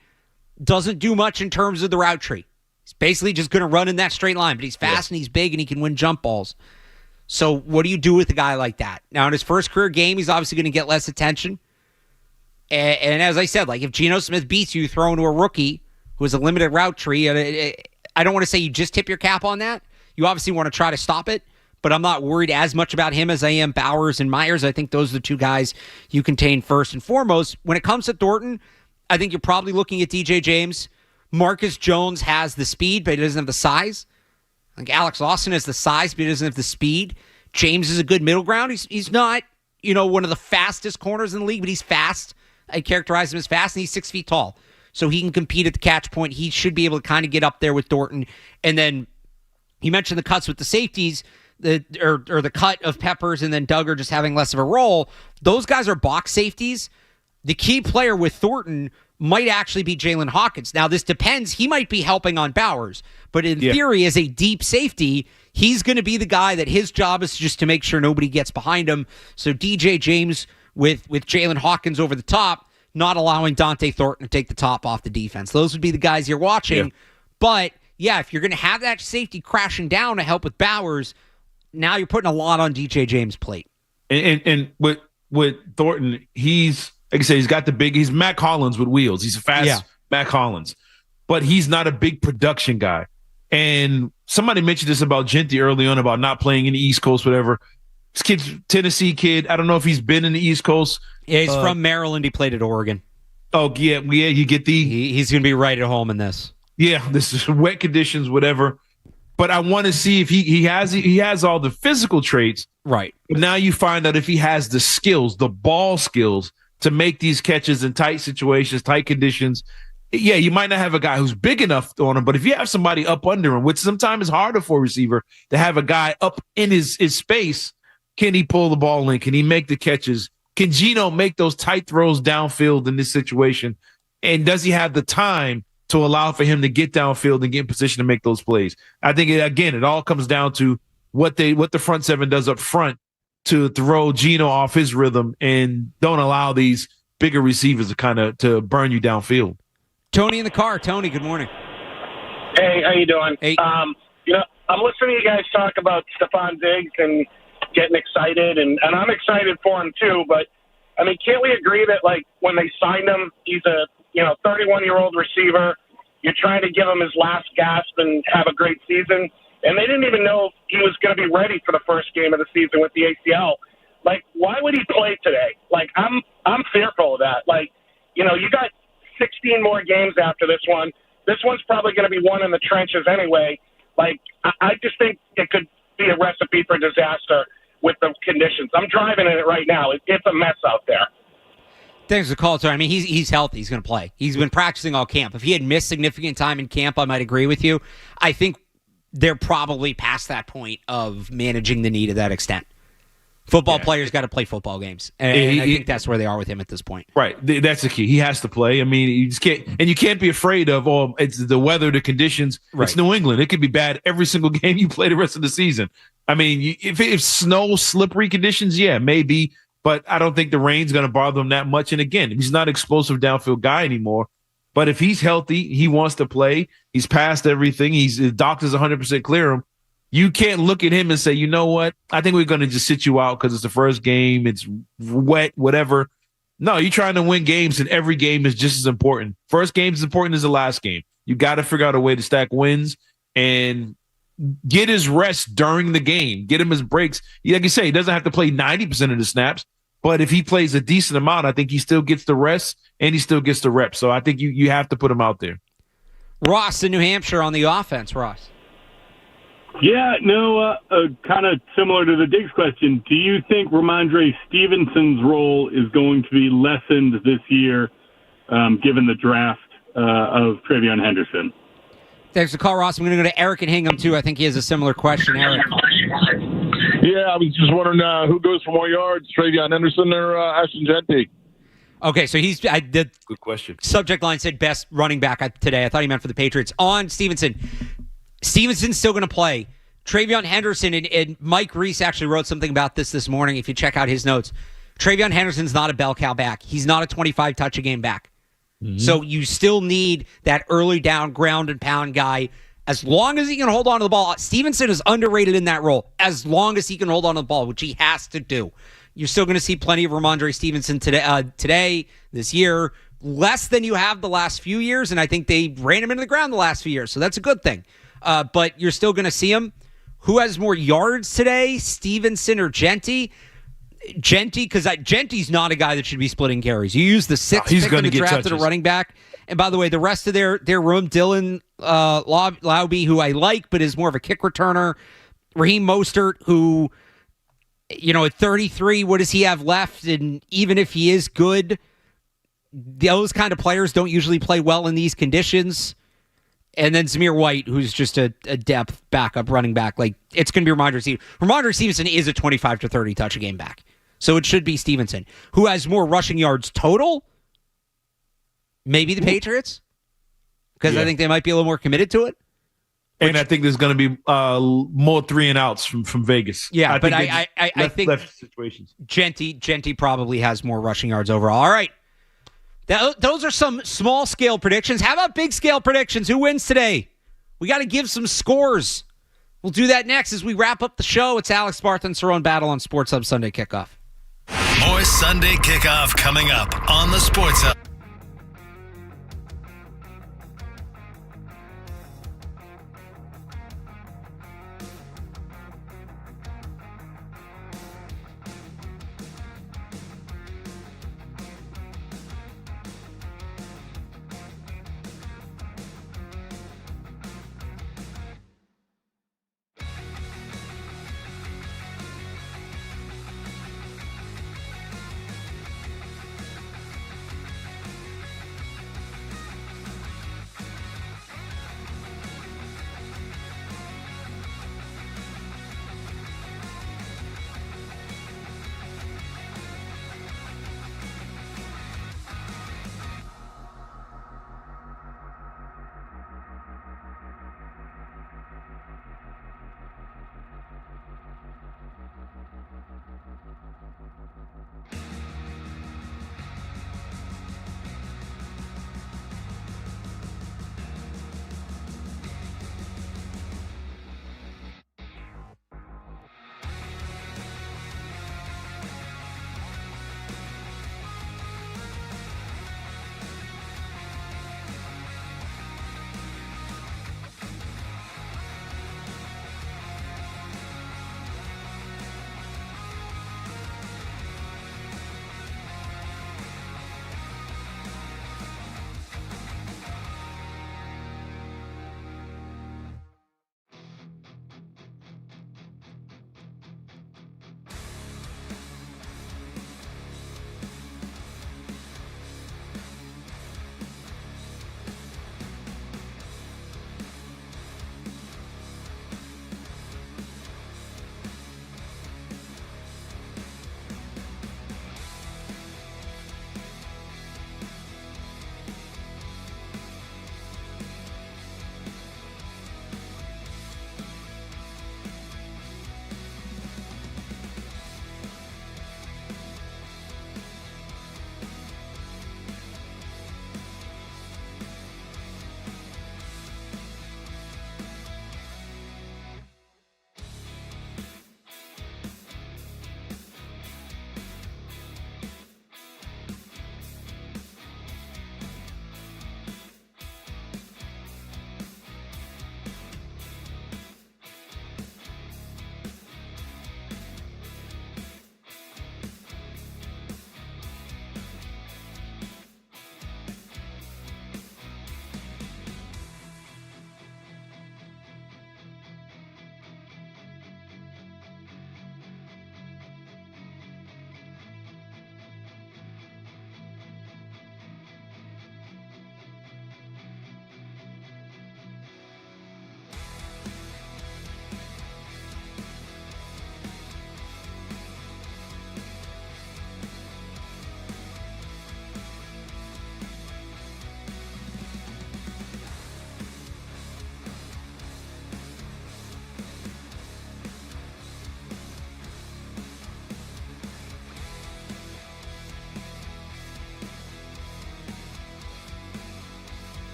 Doesn't do much in terms of the route tree. He's basically just going to run in that straight line, but he's fast and he's big and he can win jump balls. So what do you do with a guy like that? Now, in his first career game, he's obviously going to get less attention. And as I said, like if Geno Smith beats you, throw into a rookie who has a limited route tree, I don't want to say you just tip your cap on that. You obviously want to try to stop it, but I'm not worried as much about him as I am Bowers and Myers. I think those are the two guys you contain first and foremost. When it comes to Thornton, I think you're probably looking at DJ James. Marcus Jones has the speed, but he doesn't have the size. Like Alex Austin has the size, but he doesn't have the speed. James is a good middle ground. He's not, one of the fastest corners in the league, but he's fast. I characterize him as fast, and he's 6 feet tall. So he can compete at the catch point. He should be able to kind of get up there with Thornton. And then you mentioned the cuts with the safeties, or the cut of Peppers and then Duggar just having less of a role. Those guys are box safeties. The key player with Thornton might actually be Jalen Hawkins. Now, this depends. He might be helping on Bowers, but in theory, as a deep safety, he's going to be the guy that his job is just to make sure nobody gets behind him. So DJ James with Jalen Hawkins over the top, not allowing Dante Thornton to take the top off the defense. Those would be the guys you're watching. Yeah. But, if you're going to have that safety crashing down to help with Bowers, now you're putting a lot on DJ James' plate. And with Thornton, he's, like I said, he's Mac Hollins with wheels. He's a fast Mac Hollins, but he's not a big production guy. And somebody mentioned this about Genty early on about not playing in the East Coast, whatever. This kid's Tennessee kid. I don't know if he's been in the East Coast. Yeah, he's from Maryland. He played at Oregon. Oh, yeah. You get he's going to be right at home in this. Yeah, this is wet conditions, whatever. But I want to see if he has all the physical traits. Right. But now you find out if he has the skills, the ball skills to make these catches in tight situations, tight conditions. Yeah, you might not have a guy who's big enough on him, but if you have somebody up under him, which sometimes is harder for a receiver to have a guy up in his space, can he pull the ball in? Can he make the catches? Can Geno make those tight throws downfield in this situation? And does he have the time to allow for him to get downfield and get in position to make those plays? I think, it all comes down to what the front seven does up front to throw Geno off his rhythm and don't allow these bigger receivers to burn you downfield. Tony in the car. Tony, good morning. Hey, how you doing? Hey. I'm listening to you guys talk about Stefon Diggs and getting excited, and I'm excited for him too. But I mean, can't we agree that like when they signed him, he's a 31-year-old receiver. You're trying to give him his last gasp and have a great season, and they didn't even know he was going to be ready for the first game of the season with the ACL. Like, why would he play today? Like, I'm fearful of that. Like, you got 16 more games after this one. This one's probably going to be one in the trenches anyway. Like, I just think it could be a recipe for disaster with the conditions. I'm driving in it right now. It's a mess out there. Thanks for the call, Tony. I mean, he's healthy. He's going to play. He's been practicing all camp. If he had missed significant time in camp, I might agree with you. I think they're probably past that point of managing the knee to that extent. Football players got to play football games, and I think that's where they are with him at this point. Right, that's the key. He has to play. I mean, you just can't, and you can't be afraid of it's the weather, the conditions. Right. It's New England. It could be bad every single game you play the rest of the season. I mean, if snow, slippery conditions, yeah, maybe, but I don't think the rain's going to bother him that much. And again, he's not an explosive downfield guy anymore. But if he's healthy, he wants to play. He's passed everything. The doctors 100% clear him. You can't look at him and say, you know what? I think we're going to just sit you out because it's the first game. It's wet, whatever. No, you're trying to win games, and every game is just as important. First game is important as the last game. You got to figure out a way to stack wins and get his rest during the game. Get him his breaks. Like you say, he doesn't have to play 90% of the snaps, but if he plays a decent amount, I think he still gets the rest and he still gets the reps. So I think you have to put him out there. Ross in New Hampshire on the offense. Ross. Yeah, no, kind of similar to the Diggs question. Do you think Ramondre Stevenson's role is going to be lessened this year, given the draft of Travion Henderson? Thanks for the call, Ross. I'm going to go to Eric and Hingham, too. I think he has a similar question. Eric. Yeah, I was just wondering who goes for more yards, Travion Henderson or Ashton Jeanty? Okay, so the good question. Subject line said best running back today. I thought he meant for the Patriots. On Stevenson. Stevenson's still going to play. Travion Henderson and Mike Reese actually wrote something about this morning. If you check out his notes, Travion Henderson's not a bell cow back. He's not a 25 touch a game back. Mm-hmm. So you still need that early down ground and pound guy. As long as he can hold on to the ball, Stevenson is underrated in that role. As long as he can hold on to the ball, which he has to do, you're still going to see plenty of Ramondre Stevenson today, this year, less than you have the last few years. And I think they ran him into the ground the last few years, so that's a good thing. But you're still going to see him. Who has more yards today, Stevenson or Jeanty? Jeanty, because Genty's not a guy that should be splitting carries. You use the sixth pick in the draft at a running back. And by the way, the rest of their room, Dylan Lauby, who I like, but is more of a kick returner. Raheem Mostert, who, at 33, what does he have left? And even if he is good, those kind of players don't usually play well in these conditions. And then Zamir White, who's just a depth backup running back. Like, it's going to be Ramondre Stevenson. Ramondre Stevenson is a 25 to 30 touch a game back. So it should be Stevenson. Who has more rushing yards total? Maybe the Patriots. Because I think they might be a little more committed to it. And I think there's going to be more 3-and-outs from Vegas. Yeah, I think left situations. Jeanty probably has more rushing yards overall. All right. Those are some small-scale predictions. How about big-scale predictions? Who wins today? We got to give some scores. We'll do that next as we wrap up the show. It's Alex Barth and Cerrone Battle on Sports Hub Sunday Kickoff. More Sunday Kickoff coming up on the Sports Hub.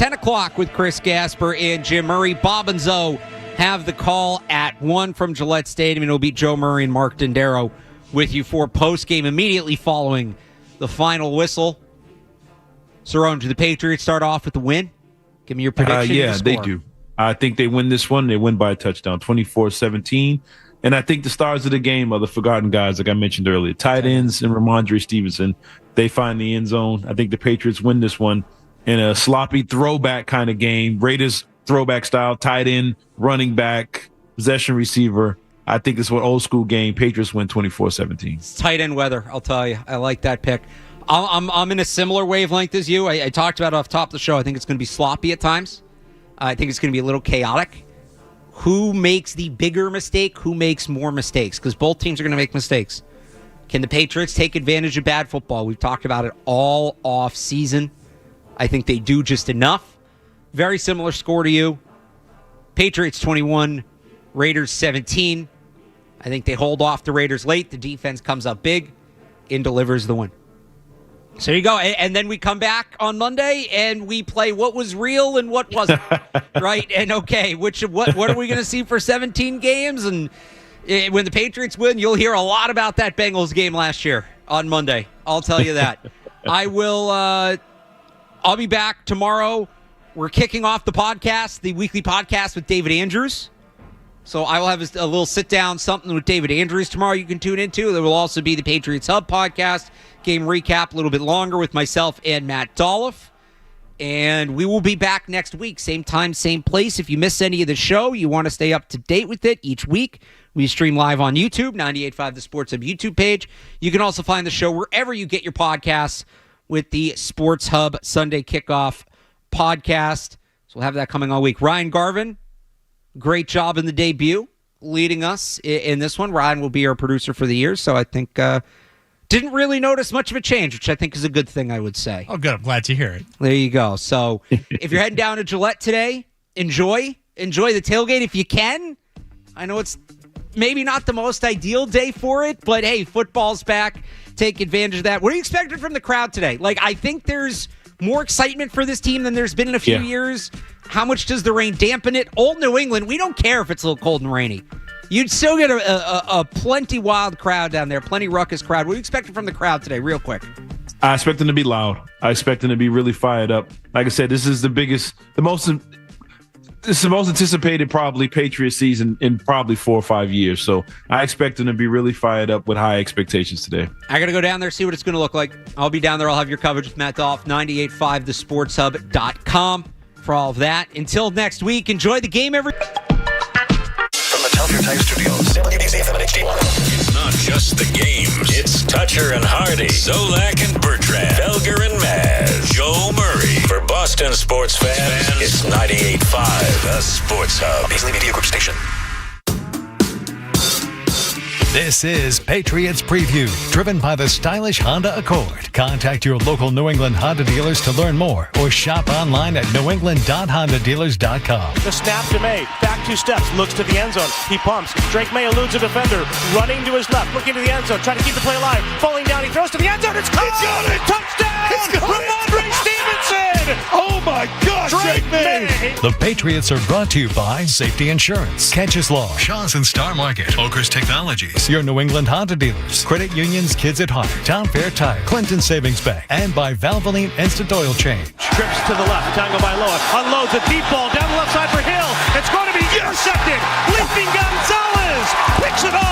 10 o'clock with Chris Gasper and Jim Murray. Bob and Zoe have the call at 1 from Gillette Stadium, and it'll be Joe Murray and Mark Dendero with you for postgame immediately following the final whistle. Cerrone, do the Patriots start off with the win? Give me your prediction. Yeah, they do. I think they win this one. They win by a touchdown, 24-17. And I think the stars of the game are the forgotten guys, like I mentioned earlier. Tight ends and Ramondre Stevenson. They find the end zone. I think the Patriots win this one in a sloppy throwback kind of game. Raiders throwback style, tight end, running back, possession receiver. I think this is an old school game. Patriots win 24-17. It's tight end weather, I'll tell you. I like that pick. I'm in a similar wavelength as you. I talked about it off top of the show. I think it's going to be sloppy at times. I think it's going to be a little chaotic. Who makes the bigger mistake? Who makes more mistakes? Because both teams are going to make mistakes. Can the Patriots take advantage of bad football? We've talked about it all off season. I think they do just enough. Very similar score to you. Patriots 21, Raiders 17. I think they hold off the Raiders late. The defense comes up big and delivers the win. So there you go. And then we come back on Monday and we play what was real and what wasn't. Right? And okay, what are we going to see for 17 games? And when the Patriots win, you'll hear a lot about that Bengals game last year on Monday. I'll tell you that. I'll be back tomorrow. We're kicking off the podcast, the weekly podcast with David Andrews. So I will have a little sit-down, something with David Andrews tomorrow you can tune into. There will also be the Patriots Hub podcast, game recap a little bit longer with myself and Matt Dolph. And we will be back next week, same time, same place. If you miss any of the show, you want to stay up to date with it each week, we stream live on YouTube, 98.5 The Sports Hub YouTube page. You can also find the show wherever you get your podcasts with the Sports Hub Sunday Kickoff podcast. So we'll have that coming all week. Ryan Garvin, great job in the debut, leading us in this one. Ryan will be our producer for the year, so I think didn't really notice much of a change, which I think is a good thing, I would say. Oh, good. I'm glad to hear it. There you go. So if you're heading down to Gillette today, enjoy the tailgate if you can. I know it's maybe not the most ideal day for it, but hey, football's back. Take advantage of that. What are you expecting from the crowd today? I think there's more excitement for this team than there's been in a few years. How much does the rain dampen it? Old New England, we don't care if it's a little cold and rainy. You'd still get a plenty wild crowd down there, plenty ruckus crowd. What are you expecting from the crowd today, real quick? I expect them to be loud. I expect them to be really fired up. Like I said, this is the most anticipated probably Patriots season in probably 4 or 5 years. So I expect them to be really fired up with high expectations today. I got to go down there, see what it's going to look like. I'll be down there. I'll have your coverage with Matt Dolph, 98.5thesportshub.com for all of that. Until next week, enjoy the game, everybody. From the Telfair Tire Studios, WBC FM and HD1. It's not just the games. It's Toucher and Hardy, Zolak and Bertrand, Felger and Maz, Joe Murray. For Boston sports fans, it's 98.5 The Sports Hub. Beasley Media Group Station. This is Patriots Preview, driven by the stylish Honda Accord. Contact your local New England Honda dealers to learn more or shop online at newengland.hondadealers.com. The snap to May, back 2 steps, looks to the end zone. He pumps. Drake May eludes a defender, running to his left, looking to the end zone, trying to keep the play alive. Falling down, he throws to the end zone. It's caught! He's got it! Touchdown! Ramondre Stevenson! Oh my gosh, Drake May! The Patriots are brought to you by Safety Insurance, Catches Law, Shaw's and Star Market, Oakers Technologies, your New England Honda dealers, Credit Union's Kids at Heart, Town Fair Tire, Clinton Savings Bank, and by Valvoline Instant Oil Change. Trips to the left, Tango Bailoa unloads a deep ball down the left side for Hill. It's going to be intercepted. Leaping Gonzalez picks it off.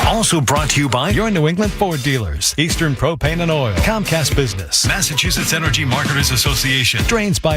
Also brought to you by your New England Ford dealers, Eastern Propane and Oil, Comcast Business, Massachusetts Energy Marketers Association, Drains by